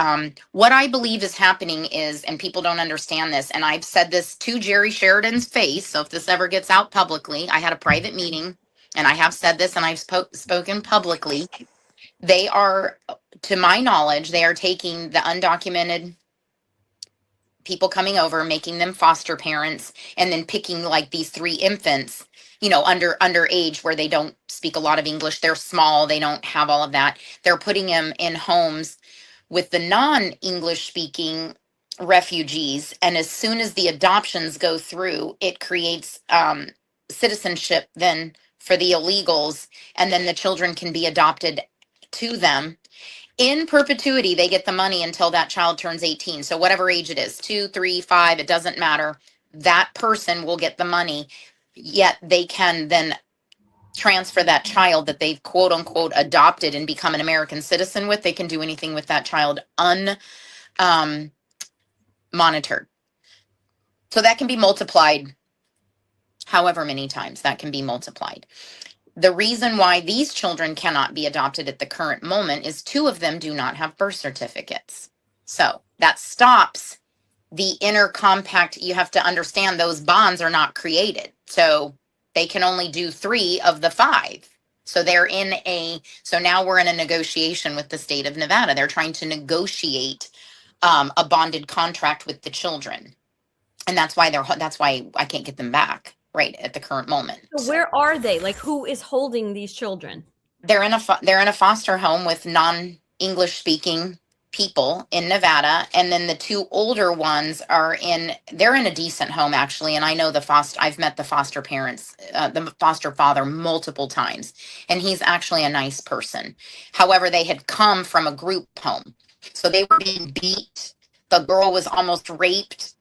Speaker 3: what I believe is happening is, and people don't understand this, and I've said this to Jerry Sheridan's face, so if this ever gets out publicly, I had a private meeting, and I have said this, and I've spoken publicly. They are, to my knowledge, they are taking the undocumented people coming over, making them foster parents, and then picking like these 3 infants, underage, where they don't speak a lot of English. They're small. They don't have all of that. They're putting them in homes with the non-English speaking refugees. And as soon as the adoptions go through, it creates citizenship then for the illegals. And then the children can be adopted to them. In perpetuity, they get the money until that child turns 18. So whatever age it is, 2, 3, 5, it doesn't matter. That person will get the money, yet they can then transfer that child that they've quote unquote adopted and become an American citizen with. They can do anything with that child monitored. So that can be multiplied however many times that can be multiplied. The reason why these children cannot be adopted at the current moment is 2 of them do not have birth certificates. So that stops the inner compact. You have to understand those bonds are not created. So they can only do 3 of the 5. So so now we're in a negotiation with the state of Nevada. They're trying to negotiate a bonded contract with the children. And that's why I can't get them back right at the current moment.
Speaker 2: So where are they? Like, who is holding these children?
Speaker 3: They're in a foster home with non-English speaking people in Nevada, and then the 2 older ones they're in a decent home actually. And I know I've met the foster parents, the foster father multiple times, and he's actually a nice person. However, they had come from a group home, so they were being beat. The girl was almost raped.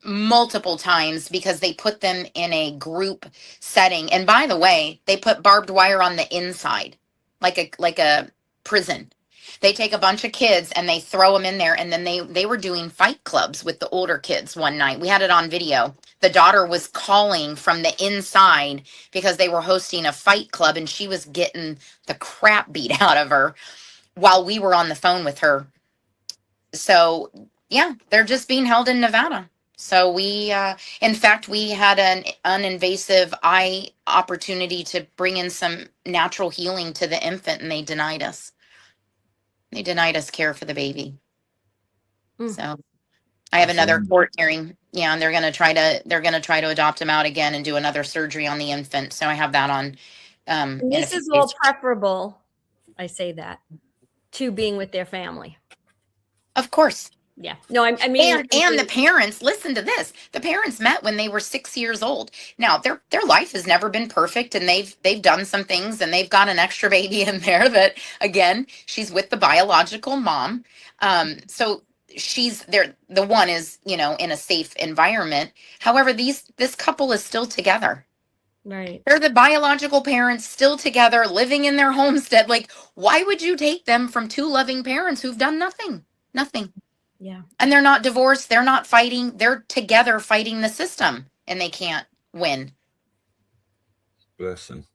Speaker 3: multiple times because they put them in a group setting. And by the way, they put barbed wire on the inside, like a prison. They take a bunch of kids and they throw them in there, and then they were doing fight clubs with the older kids one night. We had it on video. The daughter was calling from the inside because they were hosting a fight club, and she was getting the crap beat out of her while we were on the phone with her. So yeah, they're just being held in Nevada. So we, in fact, we had an uninvasive eye opportunity to bring in some natural healing to the infant, and they denied us. They denied us care for the baby. So I have another court hearing. Yeah, and they're going to try to adopt him out again and do another surgery on the infant. So I have that on.
Speaker 2: And this is all preferable, I say that, to being with their family.
Speaker 3: Of course.
Speaker 2: Yeah. No, I mean,
Speaker 3: and the parents, listen to this. The parents met when they were 6 years old. Now their life has never been perfect, and they've done some things, and they've got an extra baby in there that, again, she's with the biological mom. So she's there. The one is, in a safe environment. However, this couple is still together.
Speaker 2: Right.
Speaker 3: They're the biological parents still together, living in their homestead. Like, why would you take them from two loving parents who've done nothing? Nothing.
Speaker 2: Yeah.
Speaker 3: And they're not divorced. They're not fighting. They're together fighting the system, and they can't win.
Speaker 4: Bless them.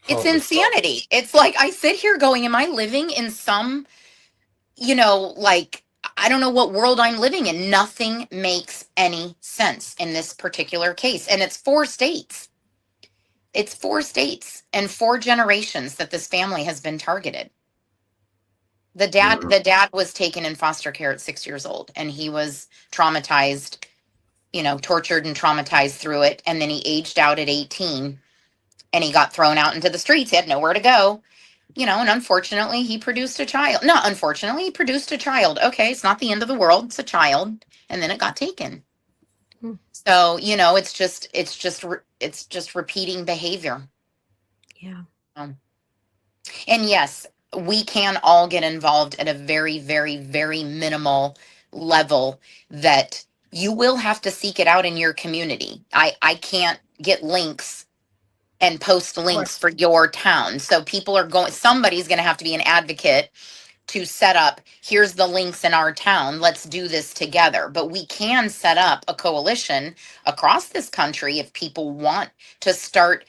Speaker 3: It's insanity. It's like, I sit here going, am I living in some, like, I don't know what world I'm living in. Nothing makes any sense in this particular case. And it's 4 states. It's 4 states and 4 generations that this family has been targeted. The dad was taken in foster care at 6 years old, and he was traumatized, tortured and traumatized through it. And then he aged out at 18, and he got thrown out into the streets. He had nowhere to go, and unfortunately he produced a child. Not unfortunately, he produced a child. Okay. It's not the end of the world. It's a child. And then it got taken. So, it's just repeating behavior.
Speaker 2: Yeah.
Speaker 3: And yes, we can all get involved at a very, very, very minimal level that you will have to seek it out in your community. I can't get links and post links for your town. So somebody's going to have to be an advocate to set up, here's the links in our town. Let's do this together. But we can set up a coalition across this country if people want to start.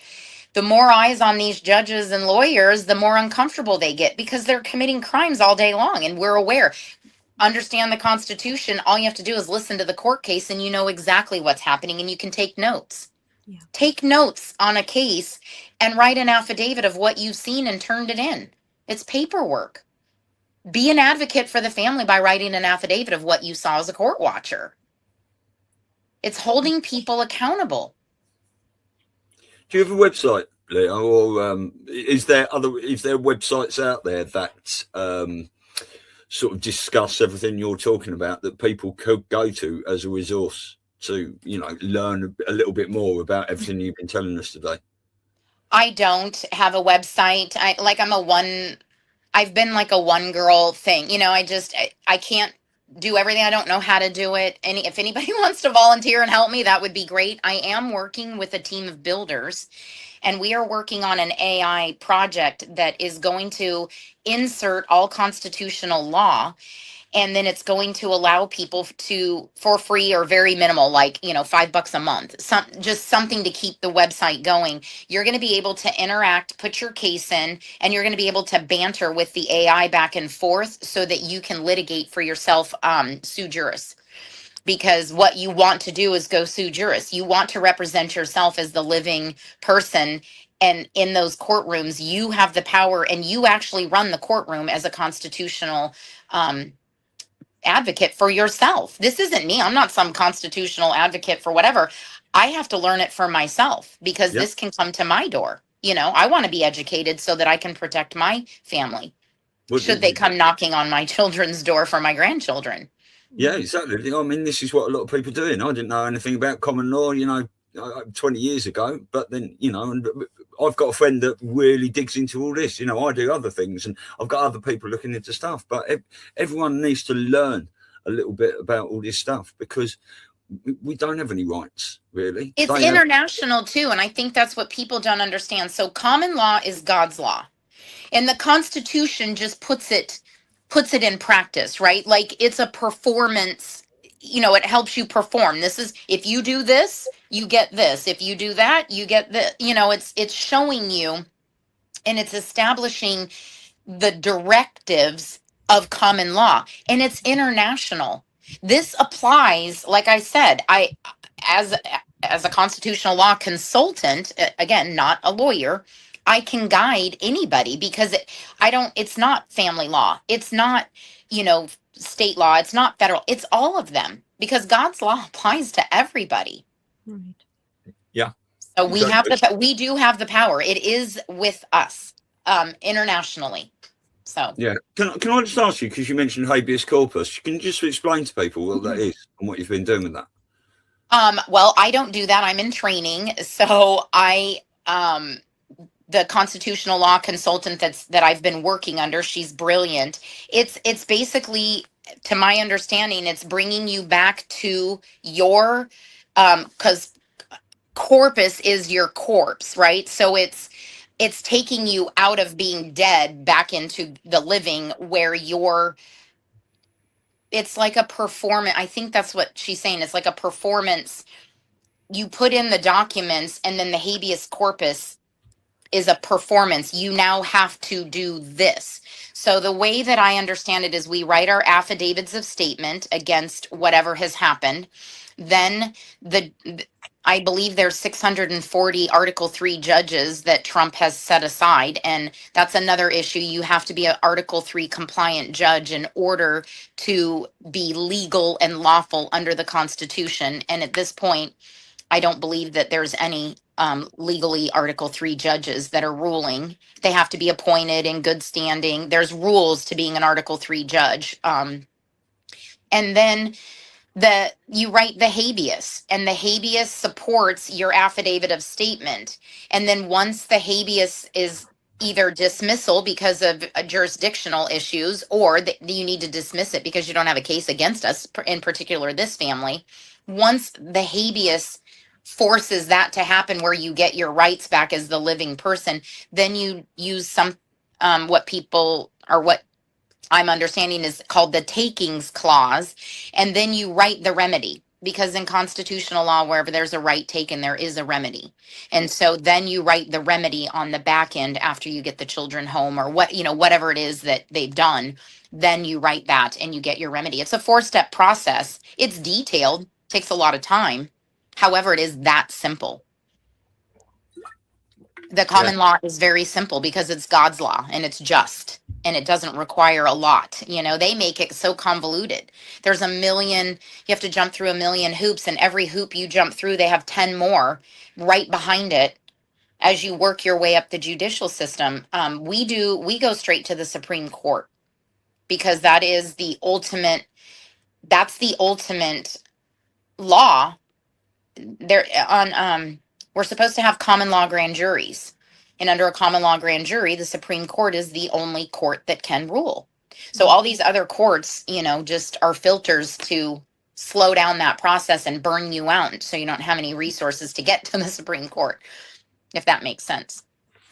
Speaker 3: The more eyes on these judges and lawyers, the more uncomfortable they get, because they're committing crimes all day long. And we're aware. Understand the Constitution. All you have to do is listen to the court case, and you know exactly what's happening, and you can take notes. Yeah. Take notes on a case and write an affidavit of what you've seen and turned it in. It's paperwork. Be an advocate for the family by writing an affidavit of what you saw as a court watcher. It's holding people accountable.
Speaker 4: Do you have a website, Leah, or is there websites out there that sort of discuss everything you're talking about that people could go to as a resource to, learn a little bit more about everything you've been telling us today?
Speaker 3: I don't have a website. I've been like a one girl thing. I can't do everything. I don't know how to do it. And if anybody wants to volunteer and help me, that would be great. I am working with a team of builders, and we are working on an AI project that is going to insert all constitutional law. And then it's going to allow people to, for free or very minimal, like, $5 a month, just something to keep the website going. You're going to be able to interact, put your case in, and you're going to be able to banter with the AI back and forth so that you can litigate for yourself, sue juris. Because what you want to do is go sue juris. You want to represent yourself as the living person. And in those courtrooms, you have the power, and you actually run the courtroom as a constitutional advocate for yourself. This isn't me. I'm not some constitutional advocate for whatever. I have to learn it for myself, because this can come to my door. I want to be educated so that I can protect my family. Should they come knocking on my children's door for my grandchildren?
Speaker 4: Yeah, exactly. I mean, this is what a lot of people are doing. I didn't know anything about common law, 20 years ago, but then, and I've got a friend that really digs into all this. I do other things, and I've got other people looking into stuff, but everyone needs to learn a little bit about all this stuff, because we don't have any rights, really.
Speaker 3: It's international too, and I think that's what people don't understand. So common law is God's law, and the Constitution just puts it in practice, right? Like it's a performance. It helps you perform. This is, if you do this, you get this. If you do that, you get this. It's showing you, and it's establishing the directives of common law, and it's international. This applies, like I said, as a constitutional law consultant, again, not a lawyer, I can guide anybody because it's not family law. It's not, state law. It's not federal. It's all of them because God's law applies to everybody.
Speaker 2: Right.
Speaker 4: Yeah.
Speaker 3: So we do have the power. It is with us, internationally. So
Speaker 4: yeah, can I just ask you, because you mentioned habeas corpus, can you just explain to people what that is and what you've been doing with that?
Speaker 3: Well, I don't do that. I'm in training, so the constitutional law consultant that I've been working under, she's brilliant. It's basically, to my understanding, it's bringing you back to your, because corpus is your corpse, right? So it's taking you out of being dead back into the living where it's like a performance. I think that's what she's saying. It's like a performance. You put in the documents and then the habeas corpus is a performance. You now have to do this. So the way that I understand it is we write our affidavits of statement against whatever has happened. Then I believe there's 640 Article 3 judges that Trump has set aside. And that's another issue. You have to be an Article 3 compliant judge in order to be legal and lawful under the Constitution. And at this point, I don't believe that there's any legally Article 3 judges that are ruling. They have to be appointed in good standing. There's rules to being an Article 3 judge. And then you write the habeas, and the habeas supports your affidavit of statement. And then once the habeas is either dismissal because of jurisdictional issues, or you need to dismiss it because you don't have a case against us, in particular this family, once the habeas forces that to happen where you get your rights back as the living person, then you use what I'm understanding is called the takings clause. And then you write the remedy, because in constitutional law, wherever there's a right taken, there is a remedy. And so then you write the remedy on the back end after you get the children home, or whatever it is that they've done, then you write that and you get your remedy. It's a 4-step process. It's detailed, takes a lot of time. However, it is that simple. The common law is very simple because it's God's law and it's just, and it doesn't require a lot. They make it so convoluted. There's you have to jump through 1 million hoops, and every hoop you jump through, they have 10 more right behind it as you work your way up the judicial system. We go straight to the Supreme Court because that's the ultimate law. We're supposed to have common law grand juries, and under a common law grand jury, the Supreme Court is the only court that can rule. So all these other courts, just are filters to slow down that process and burn you out, so you don't have any resources to get to the Supreme Court, if that makes sense.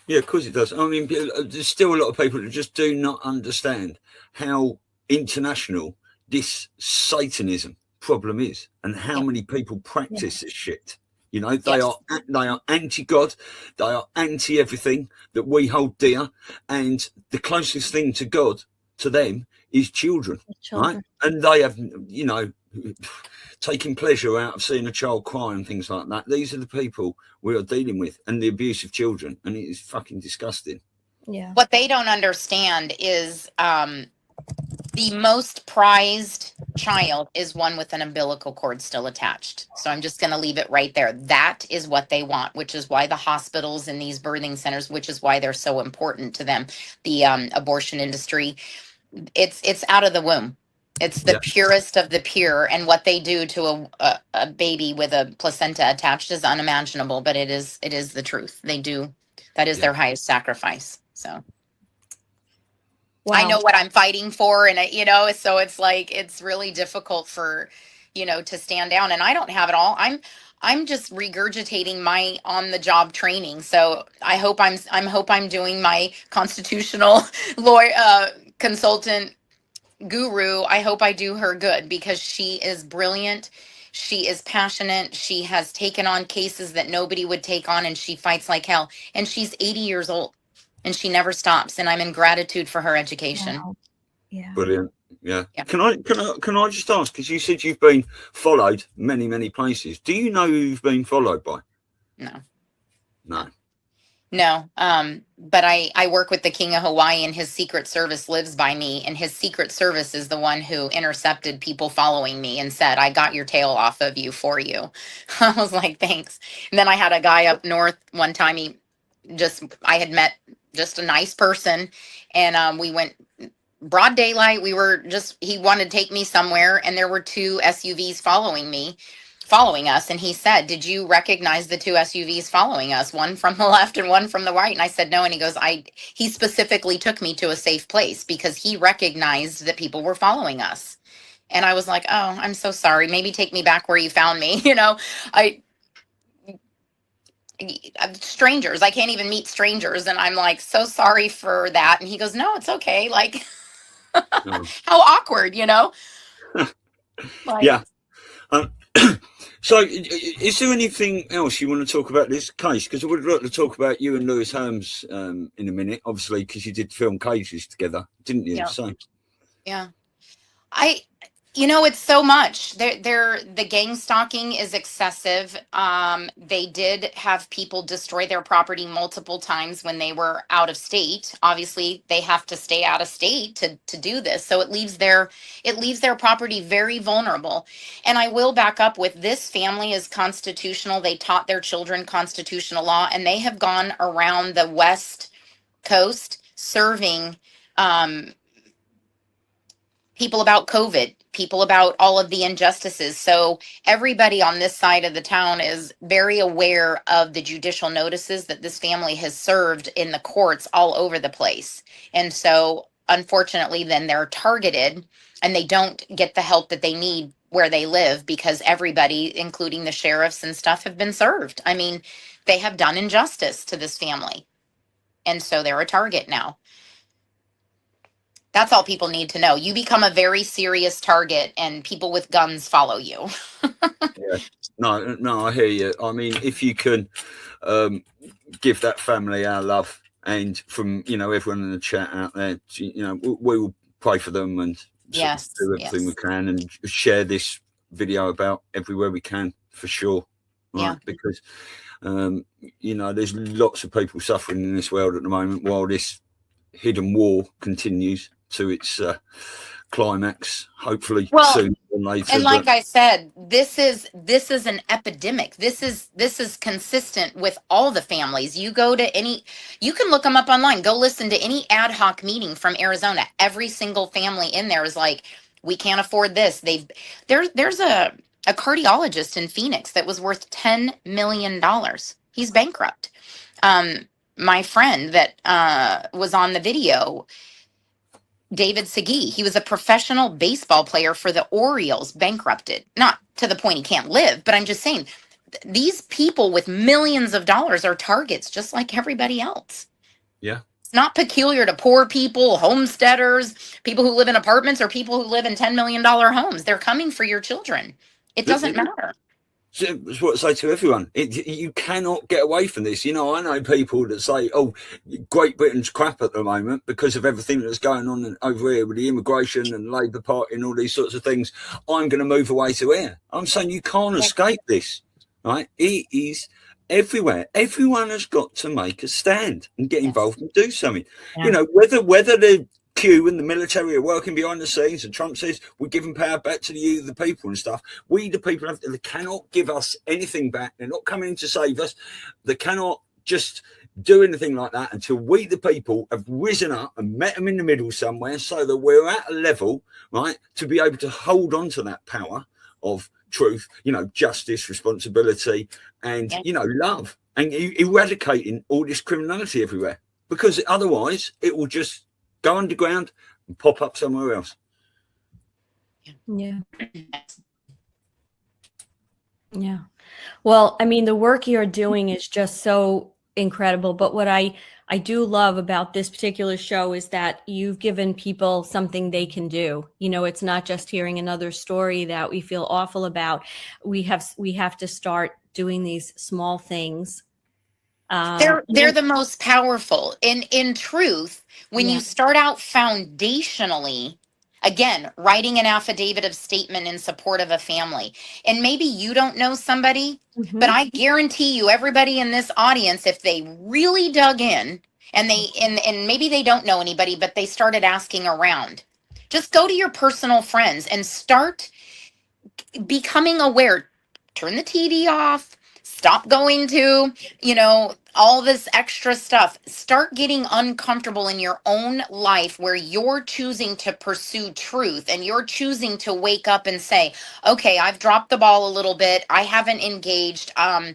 Speaker 4: Yeah, of course it does. I mean, there's still a lot of people that just do not understand how international this Satanism problem is, and how many people practice this shit. They are anti-God, they are anti-everything that we hold dear, and the closest thing to God to them is children. Right? And they have, taking pleasure out of seeing a child cry and things like that. These are the people we are dealing with, and the abuse of children, and it is fucking disgusting.
Speaker 2: Yeah.
Speaker 3: What they don't understand is the most prized child is one with an umbilical cord still attached. So I'm just going to leave it right there. That is what they want, which is why the hospitals and these birthing centers, which is why they're so important to them. The abortion industry, it's out of the womb. It's the purest of the pure. And what they do to a baby with a placenta attached is unimaginable, but it is the truth. They do. That is their highest sacrifice. So. Wow. I know what I'm fighting for, and so it's like, it's really difficult for you know, to stand down. And I don't have it all. I'm just regurgitating my on the job training. So I hope I'm doing my constitutional lawyer consultant guru. I hope I do her good, because she is brilliant. She is passionate. She has taken on cases that nobody would take on, and she fights like hell. And she's 80 years old and she never stops. And I'm in gratitude for her education.
Speaker 2: Wow. Yeah.
Speaker 4: Brilliant. Yeah.
Speaker 3: Yeah.
Speaker 4: Can I just ask, because you said you've been followed many places. Do you know who you've been followed by? No.
Speaker 3: But I work with the King of Hawaii, and his Secret Service lives by me, and his Secret Service is the one who intercepted people following me and said, I got your tail off of you for you. I was like, thanks. And then I had a guy up north one time. I had met just a nice person, and we went broad daylight. He wanted to take me somewhere, and there were 2 SUVs following us. And he said, did you recognize the 2 SUVs following us, one from the left and one from the right? And I said, no. And he goes, he specifically took me to a safe place because he recognized that people were following us. And I was like, oh, I'm so sorry. Maybe take me back where you found me. You know, strangers, I can't even meet strangers. And I'm like, so sorry for that. And he goes, no, it's okay. Like,
Speaker 4: No.
Speaker 3: how awkward, you know? Like,
Speaker 4: Yeah. So is there anything else you want to talk about this case? Because I would like to talk about you and Lewis Holmes in a minute, obviously, because you did film cases together, didn't you?
Speaker 3: Yeah.
Speaker 4: So
Speaker 3: yeah. It's so much. The gang stalking is excessive. They did have people destroy their property multiple times when they were out of state. Obviously, they have to stay out of state to do this. So it leaves their property very vulnerable. And I will back up with, this family is constitutional. They taught their children constitutional law, and they have gone around the West Coast serving people about COVID, people about all of the injustices. So everybody on this side of the town is very aware of the judicial notices that this family has served in the courts all over the place. And so unfortunately, then they're targeted and they don't get the help that they need where they live, because everybody, including the sheriffs and stuff, have been served. I mean, they have done injustice to this family. And so they're a target now. That's all people need to know. You become a very serious target, and people with guns follow you.
Speaker 4: Yeah. No, I hear you. I mean, if you can give that family our love, and from everyone in the chat out there, we will pray for them and
Speaker 3: Yes,
Speaker 4: do everything we can, and share this video about everywhere we can, for sure. Right?
Speaker 3: Yeah.
Speaker 4: Because there's lots of people suffering in this world at the moment, while this hidden war continues to its climax, hopefully sooner than later.
Speaker 3: And like I said, this is an epidemic. This is consistent with all the families. You go to you can look them up online. Go listen to any ad hoc meeting from Arizona. Every single family in there is like, we can't afford this. There's a cardiologist in Phoenix that was worth $10 million. He's bankrupt. My friend that was on the video, David Segui, he was a professional baseball player for the Orioles, bankrupted. Not to the point he can't live, but I'm just saying, these people with millions of dollars are targets just like everybody else.
Speaker 4: Yeah.
Speaker 3: It's not peculiar to poor people, homesteaders, people who live in apartments, or people who live in $10 million homes. They're coming for your children. It doesn't matter.
Speaker 4: That's what I say to everyone. You cannot get away from this. I know people that say, oh, Great Britain's crap at the moment because of everything that's going on over here with the immigration and Labour Party and all these sorts of things. I'm going to move away to here. I'm saying you can't escape this, right? It is everywhere. Everyone has got to make a stand and get involved and do something.
Speaker 2: Yeah.
Speaker 4: Whether the Q and the military are working behind the scenes, and Trump says we're giving power back to the people and stuff. We, the people, they cannot give us anything back. They're not coming in to save us. They cannot just do anything like that until we, the people, have risen up and met them in the middle somewhere, so that we're at a level, right, to be able to hold on to that power of truth, justice, responsibility, and love, and eradicating all this criminality everywhere. Because otherwise, it will just go underground and pop up somewhere else.
Speaker 2: Yeah. Yeah. Well, I mean, the work you're doing is just so incredible. But what I do love about this particular show is that you've given people something they can do. You know, it's not just hearing another story that we feel awful about. We have to start doing these small things.
Speaker 3: They're the most powerful. In truth, when
Speaker 2: Yeah.
Speaker 3: you start out foundationally, again, writing an affidavit of statement in support of a family, and maybe you don't know somebody, but
Speaker 2: Mhm.
Speaker 3: I guarantee you, everybody in this audience, if they really dug in and and maybe they don't know anybody, but they started asking around, just go to your personal friends and start becoming aware. Turn the TV off, stop going to, all this extra stuff. Start getting uncomfortable in your own life where you're choosing to pursue truth and you're choosing to wake up and say, okay, I've dropped the ball a little bit. I haven't engaged. I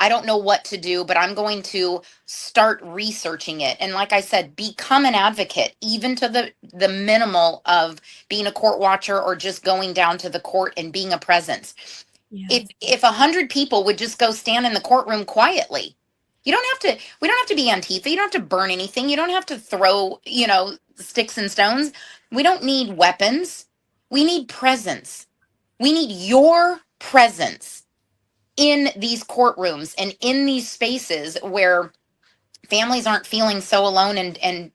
Speaker 3: don't know what to do, but I'm going to start researching it. And like I said, become an advocate, even to the minimal of being a court watcher or just going down to the court and being a presence.
Speaker 2: Yeah.
Speaker 3: If 100 people would just go stand in the courtroom quietly, we don't have to be Antifa. You don't have to burn anything. You don't have to throw, sticks and stones. We don't need weapons. We need presence. We need your presence in these courtrooms and in these spaces where families aren't feeling so alone. And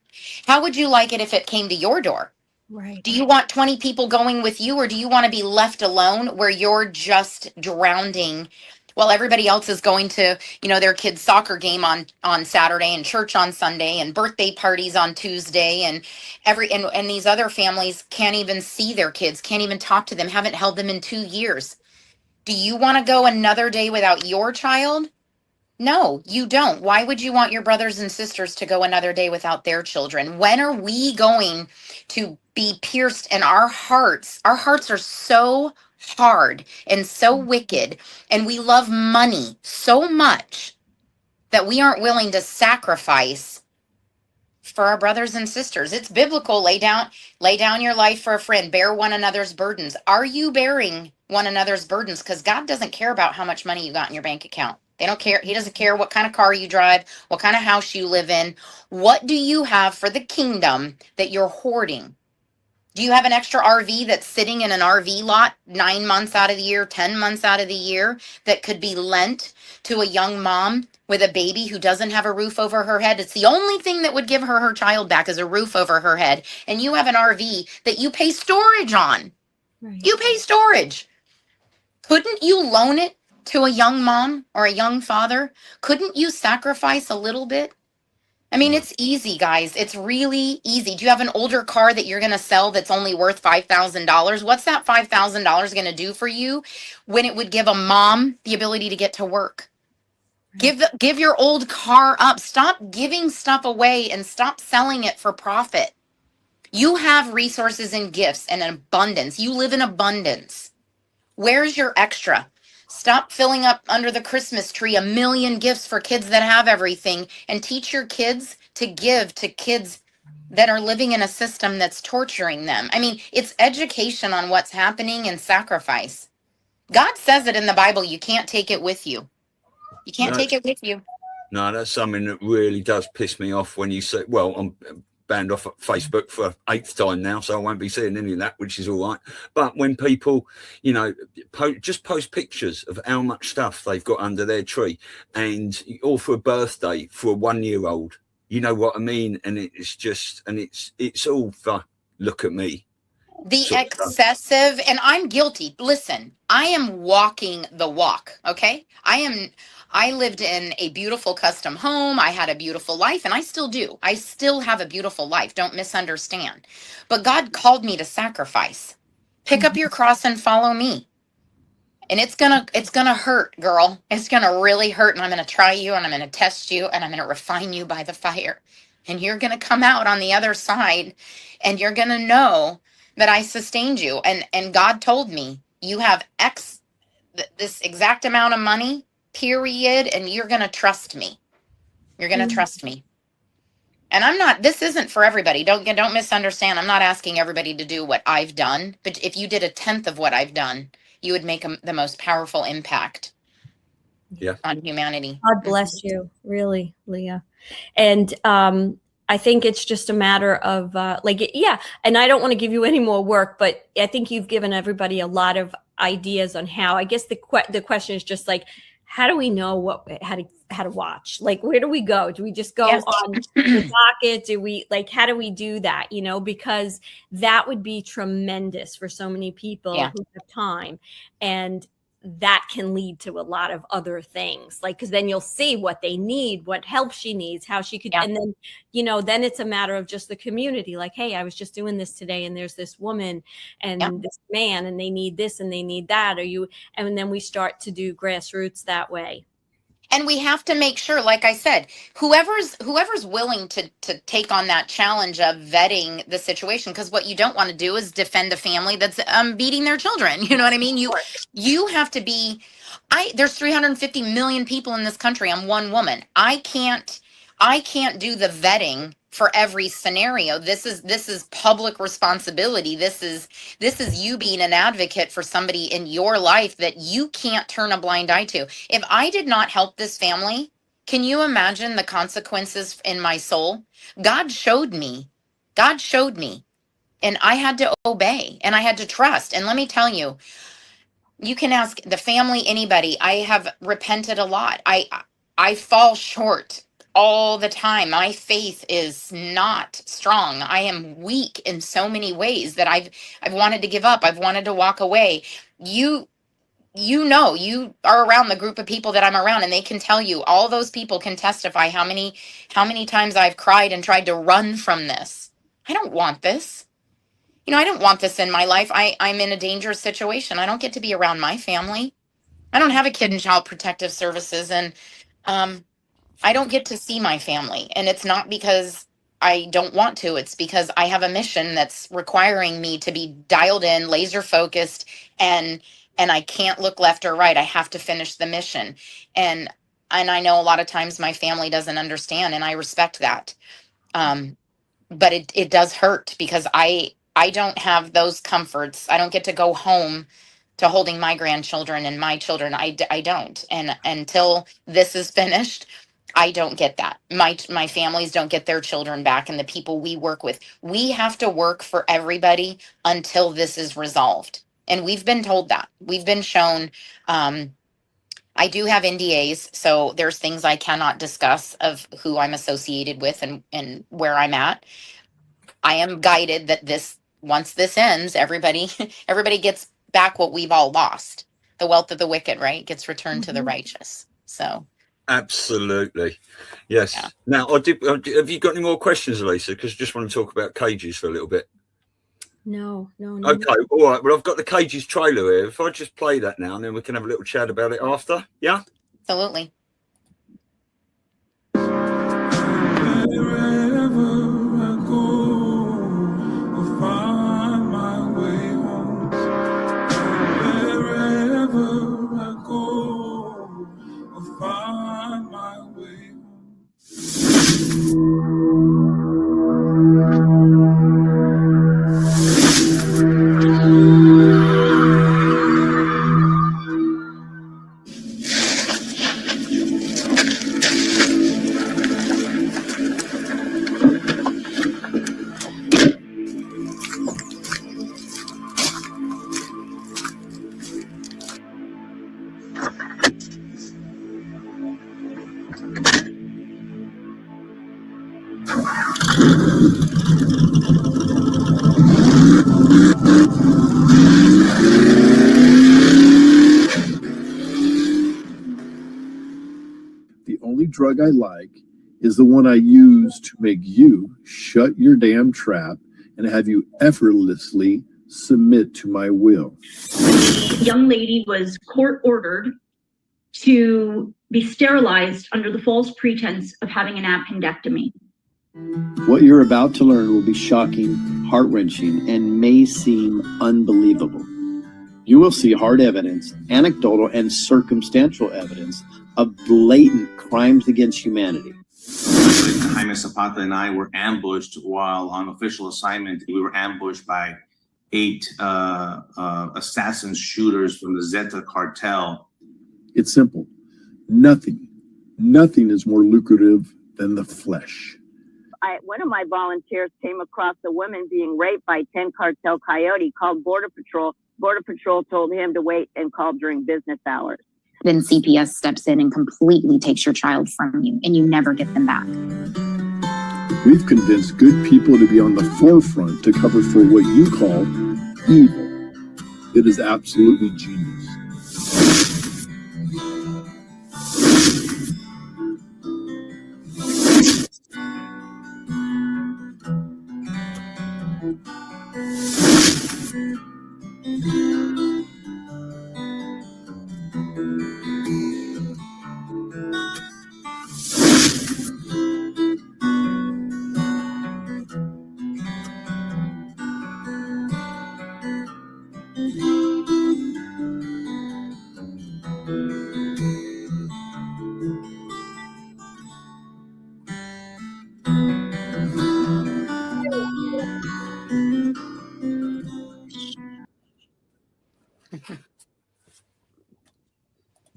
Speaker 3: how would you like it if it came to your door?
Speaker 2: Right.
Speaker 3: Do you want 20 people going with you, or do you want to be left alone where you're just drowning while everybody else is going to, their kid's soccer game on Saturday and church on Sunday and birthday parties on Tuesday, and and these other families can't even see their kids, can't even talk to them, haven't held them in 2 years. Do you want to go another day without your child? No, you don't. Why would you want your brothers and sisters to go another day without their children? When are we going to be pierced in our hearts? Our hearts are so hard and so wicked, and we love money so much that we aren't willing to sacrifice for our brothers and sisters. It's biblical. Lay down your life for a friend, bear one another's burdens. Are you bearing one another's burdens? Because God doesn't care about how much money you got in your bank account. They don't care. He doesn't care what kind of car you drive, what kind of house you live in. What do you have for the kingdom that you're hoarding? Do you have an extra RV that's sitting in an RV lot 9 months out of the year, 10 months out of the year, that could be lent to a young mom with a baby who doesn't have a roof over her head? It's the only thing that would give her child back is a roof over her head. And you have an RV that you pay storage on.
Speaker 2: Right.
Speaker 3: You pay storage. Couldn't you loan it to a young mom or a young father? Couldn't you sacrifice a little bit? I mean, it's easy, guys. It's really easy. Do you have an older car that you're going to sell that's only worth $5,000? What's that $5,000 going to do for you when it would give a mom the ability to get to work? Give your old car up. Stop giving stuff away and stop selling it for profit. You have resources and gifts and an abundance. You live in abundance. Where's your extra? Stop filling up under the Christmas tree a million gifts for kids that have everything, and teach your kids to give to kids that are living in a system that's torturing them. I mean, it's education on what's happening and sacrifice. God says it in the Bible. You can't take it with you. You can't take it with you.
Speaker 4: No, that's something that really does piss me off when you say, well, I'm banned off Facebook for 8th time now, so I won't be seeing any of that, which is all right. But when people, just post pictures of how much stuff they've got under their tree, and or for a birthday for a 1-year-old, you know what I mean? And it's just, and it's all for look at me.
Speaker 3: The excessive, and I'm guilty. Listen, I am walking the walk. Okay. I lived in a beautiful custom home. I had a beautiful life, and I still do. I still have a beautiful life. Don't misunderstand. But God called me to sacrifice. Pick up your cross and follow me. And it's gonna hurt, girl. It's gonna really hurt. And I'm gonna try you, and I'm gonna test you, and I'm gonna refine you by the fire. And you're gonna come out on the other side, and you're gonna know that I sustained you. And God told me, you have this exact amount of money, period, and you're going to trust me. You're going to trust me. And this isn't for everybody. Don't misunderstand. I'm not asking everybody to do what I've done, but if you did 1/10 of what I've done, you would make the most powerful impact
Speaker 4: Yeah.
Speaker 3: on humanity.
Speaker 2: God bless you, really, Leah. And I think it's just a matter of yeah. And I don't want to give you any more work, but I think you've given everybody a lot of ideas on how. I guess the question is just like, how do we know how to watch? Like, where do we go? Do we just go on the docket? Do we how do we do that? You know, because that would be tremendous for so many people who have time, and that can lead to a lot of other things, because then you'll see what they need, what help she needs, how she could, and then, then it's a matter of just the community. Like, hey, I was just doing this today, and there's this woman and this man, and they need this and they need that. And then we start to do grassroots that way.
Speaker 3: And we have to make sure, like I said, whoever's willing to take on that challenge of vetting the situation, because what you don't want to do is defend a family that's beating their children. You know what I mean? You have to be. There's 350 million people in this country. I'm one woman. I can't do the vetting for every scenario. This is public responsibility. This is you being an advocate for somebody in your life that you can't turn a blind eye to. If I did not help this family, can you imagine the consequences in my soul? God showed me, and I had to obey, and I had to trust. And let me tell you, you can ask the family, anybody. I have repented a lot. I fall short all the time. My faith is not strong. I am weak in so many ways that I've wanted to give up. I've wanted to walk away. You are around the group of people that I'm around, and they can tell you, all those people can testify how many times I've cried and tried to run from this. I don't want this. I don't want this in my life. I'm in a dangerous situation. I don't get to be around my family. I don't have a kid in child protective services, and I don't get to see my family. And it's not because I don't want to. It's because I have a mission that's requiring me to be dialed in, laser focused, and I can't look left or right. I have to finish the mission. And I know a lot of times my family doesn't understand, and I respect that. But it does hurt, because I don't have those comforts. I don't get to go home to holding my grandchildren and my children. I don't. And until this is finished, I don't get that. My families don't get their children back, and the people we work with. We have to work for everybody until this is resolved. And we've been told that. We've been shown. I do have NDAs, so there's things I cannot discuss of who I'm associated with and where I'm at. I am guided that once this ends, everybody gets back what we've all lost. The wealth of the wicked, right, gets returned to the righteous. So.
Speaker 4: Absolutely. Yes. Yeah. Now, have you got any more questions, Elisa? Because I just want to talk about cages for a little bit.
Speaker 2: No.
Speaker 4: Okay. All right. Well, I've got the cages trailer here. If I just play that now, and then we can have a little chat about it after. Yeah?
Speaker 3: Absolutely.
Speaker 5: Drug I like is the one I use to make you shut your damn trap and have you effortlessly submit to my will.
Speaker 6: The young lady was court ordered to be sterilized under the false pretense of having an appendectomy.
Speaker 7: What you're about to learn will be shocking, heart-wrenching, and may seem unbelievable. You will see hard evidence, anecdotal and circumstantial evidence of blatant crimes against humanity.
Speaker 8: Jaime Zapata and I were ambushed while on official assignment. We were ambushed by 8 assassin shooters from the Zeta cartel.
Speaker 5: It's simple. Nothing is more lucrative than the flesh.
Speaker 9: One of my volunteers came across a woman being raped by 10 cartel coyote, called Border Patrol. Border Patrol told him to wait and call during business hours.
Speaker 10: Then CPS steps in and completely takes your child from you, and you never get them back.
Speaker 5: We've convinced good people to be on the forefront to cover for what you call evil. It is absolutely genius.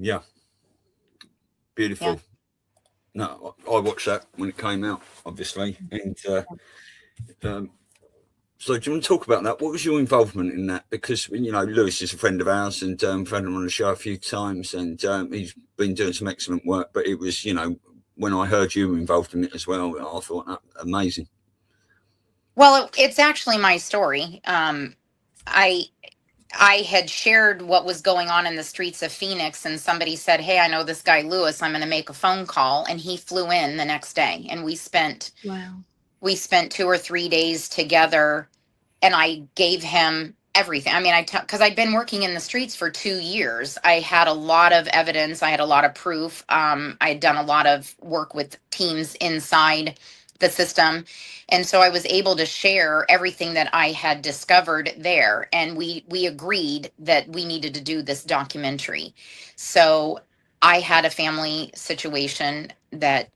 Speaker 4: Yeah. Beautiful.
Speaker 3: Yeah.
Speaker 4: No, I watched that when it came out, obviously. And so do you want to talk about that? What was your involvement in that? Because, you know, Lewis is a friend of ours, and we've had him on the show a few times, and he's been doing some excellent work. But it was, you know, when I heard you were involved in it as well, I thought that amazing.
Speaker 3: Well, it's actually my story. I had shared what was going on in the streets of Phoenix, and somebody said, "Hey, I know this guy Lewis. I'm going to make a phone call." And he flew in the next day, and we spent 2 or 3 days together, and I gave him everything. I mean, because I'd been working in the streets for 2 years. I had a lot of evidence. I had a lot of proof. I had done a lot of work with teams inside the system. And so I was able to share everything that I had discovered there. And we agreed that we needed to do this documentary. So I had a family situation that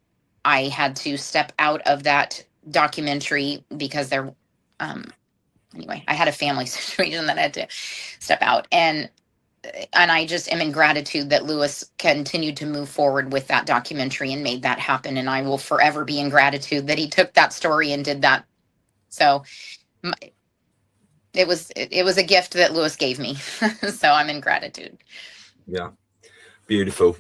Speaker 3: I had to step out of that documentary because anyway, I had a family situation that I had to step out. And I just am in gratitude that Lewis continued to move forward with that documentary and made that happen. And I will forever be in gratitude that he took that story and did that. So it was a gift that Lewis gave me. So I'm in gratitude.
Speaker 4: Yeah. Beautiful.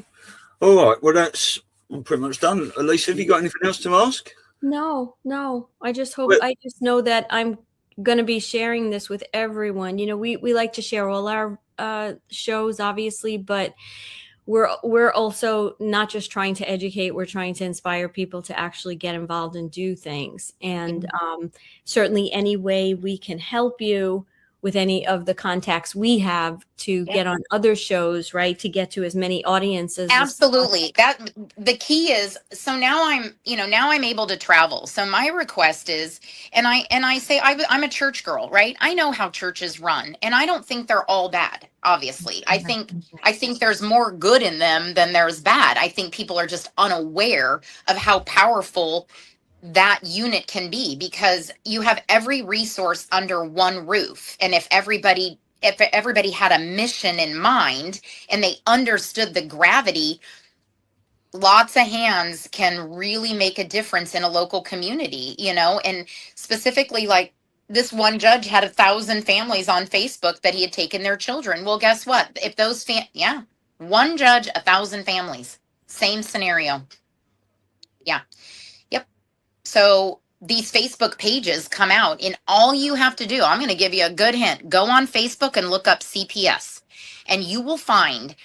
Speaker 4: All right. Well, that's pretty much done. Elisa, have you got anything else to ask?
Speaker 2: No. I just know that I'm going to be sharing this with everyone. You know, we like to share all our shows, obviously, but we're also not just trying to educate, we're trying to inspire people to actually get involved and do things. And certainly any way we can help you with any of the contacts we have to get on other shows, right, to get to as many audiences.
Speaker 3: Absolutely. That the key is, so now I'm able to travel. So my request is, and I say I'm a church girl, right? I know how churches run, and I don't think they're all bad. Obviously, I think there's more good in them than there's bad. I think people are just unaware of how powerful that unit can be, because you have every resource under one roof. And if everybody had a mission in mind and they understood the gravity, lots of hands can really make a difference in a local community, you know. And specifically, like, this one judge had 1,000 families on Facebook that he had taken their children. Well, guess what? If those one judge, 1,000 families, same scenario. Yeah. Yep. So these Facebook pages come out, and all you have to do, I'm going to give you a good hint, go on Facebook and look up CPS, and you will find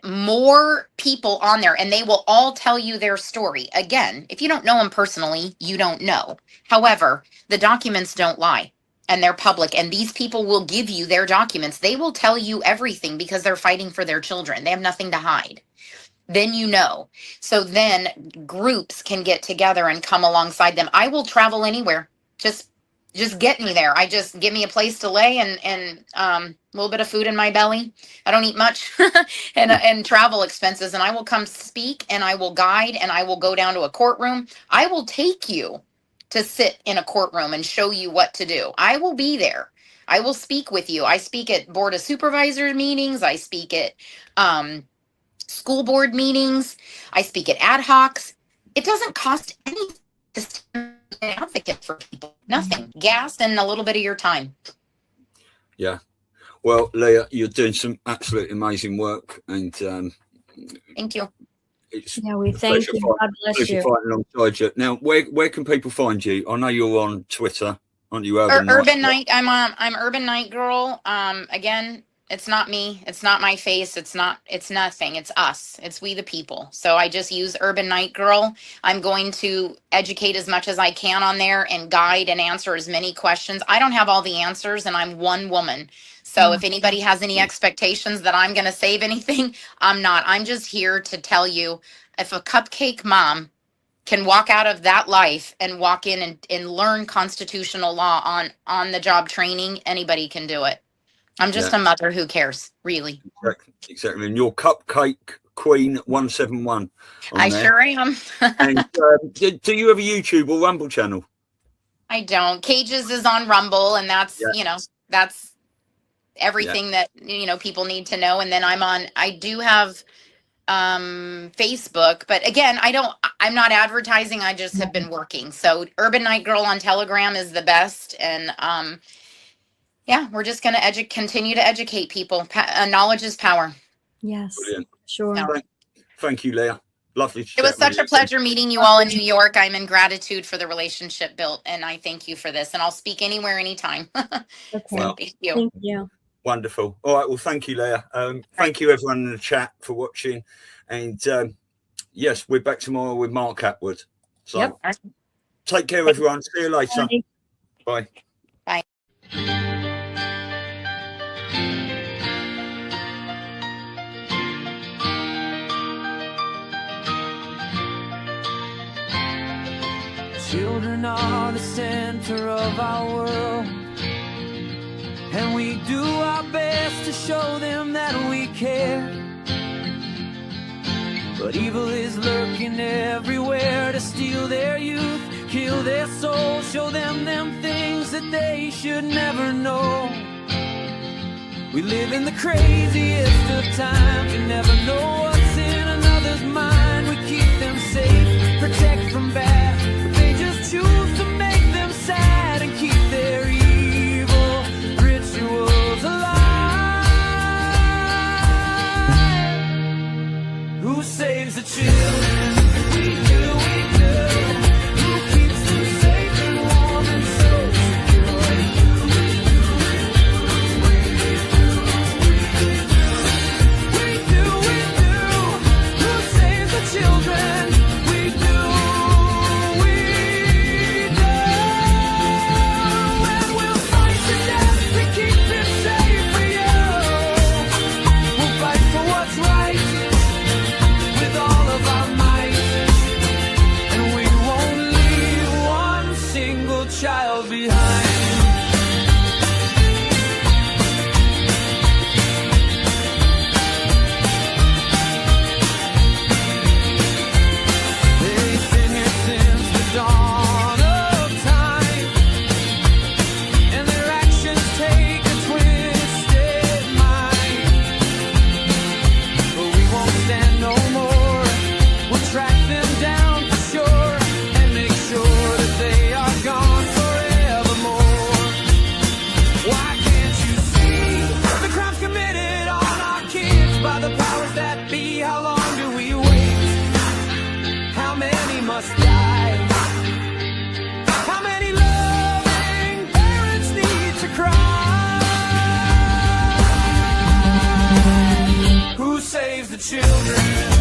Speaker 3: more people on there, and they will all tell you their story. Again, if you don't know them personally, you don't know. However, the documents don't lie, and they're public, and these people will give you their documents. They will tell you everything because they're fighting for their children. They have nothing to hide. Then you know. So then groups can get together and come alongside them. I will travel anywhere. Just get me there. Give me a place to lay and a little bit of food in my belly. I don't eat much and travel expenses, and I will come speak, and I will guide, and I will go down to a courtroom. I will take you to sit in a courtroom and show you what to do. I will be there. I will speak with you. I speak at Board of Supervisors meetings. I speak at school board meetings. I speak at ad hocs. It doesn't cost anything to stand an advocate for people. Nothing. Gas and a little bit of your time.
Speaker 4: Yeah. Well, Leah, you're doing some absolutely amazing work, and
Speaker 3: thank you.
Speaker 4: It's
Speaker 2: we thank you. God bless you.
Speaker 4: Fighting alongside you. Now, where can people find you? I know you're on Twitter, aren't you?
Speaker 3: Urban Night. I'm Urban Night Girl. Again, it's not me. It's not my face. It's nothing. It's us. It's we the people. So I just use Urban Night Girl. I'm going to educate as much as I can on there and guide and answer as many questions. I don't have all the answers, and I'm one woman. So if anybody has any expectations that I'm going to save anything, I'm not. I'm just here to tell you, if a cupcake mom can walk out of that life and walk in and learn constitutional law on the job training, anybody can do it. I'm just a mother who cares, really.
Speaker 4: Exactly. And you're Cupcake Queen 171.
Speaker 3: I sure am.
Speaker 4: And do you have a YouTube or Rumble channel?
Speaker 3: I don't. Cages is on Rumble, and that's, that's everything that, people need to know. And then I do have Facebook, but again, I'm not advertising. I just have been working. So Urban Night Girl on Telegram is the best. And, we're just going to continue to educate people. Knowledge is power.
Speaker 2: Yes.
Speaker 4: Brilliant.
Speaker 2: Sure.
Speaker 4: Thank you, Leah. Lovely to
Speaker 3: It was such a pleasure meeting you all in New York. I'm in gratitude for the relationship built, and I thank you for this. And I'll speak anywhere, anytime.
Speaker 2: Okay.
Speaker 4: Well,
Speaker 3: thank you.
Speaker 2: Thank you.
Speaker 4: Wonderful. All right. Well, thank you, Leah. Thank you, everyone in the chat, for watching. And yes, we're back tomorrow with Mark Atwood. So take care, everyone. See you later. Bye.
Speaker 3: Bye.
Speaker 11: Children are the center of our world, and we do our best to show them that we care. But evil is lurking everywhere to steal their youth, kill their souls, show them things that they should never know. We live in the craziest of times, you never know what's in another's mind. We keep them safe, protect from bad, but they just choose to make them sad and keep their evil rituals alive. Who saves the children? We do, we do. Who keeps them safe and warm and so secure? We do, we do. Who saves the children? We do, we do. And we'll fight to death to keep them safe for you. We'll fight for what's right with all of our might, and we won't leave one single child behind. They've been here since the dawn of time, and their actions take a twisted mind. But we won't stand no more. We'll track them down for sure and make sure that they are gone forevermore. Why can't you see the crimes committed on our kids by the powers that be? How long do we wait? How many must die? How many loving parents need to cry? Who saves the children?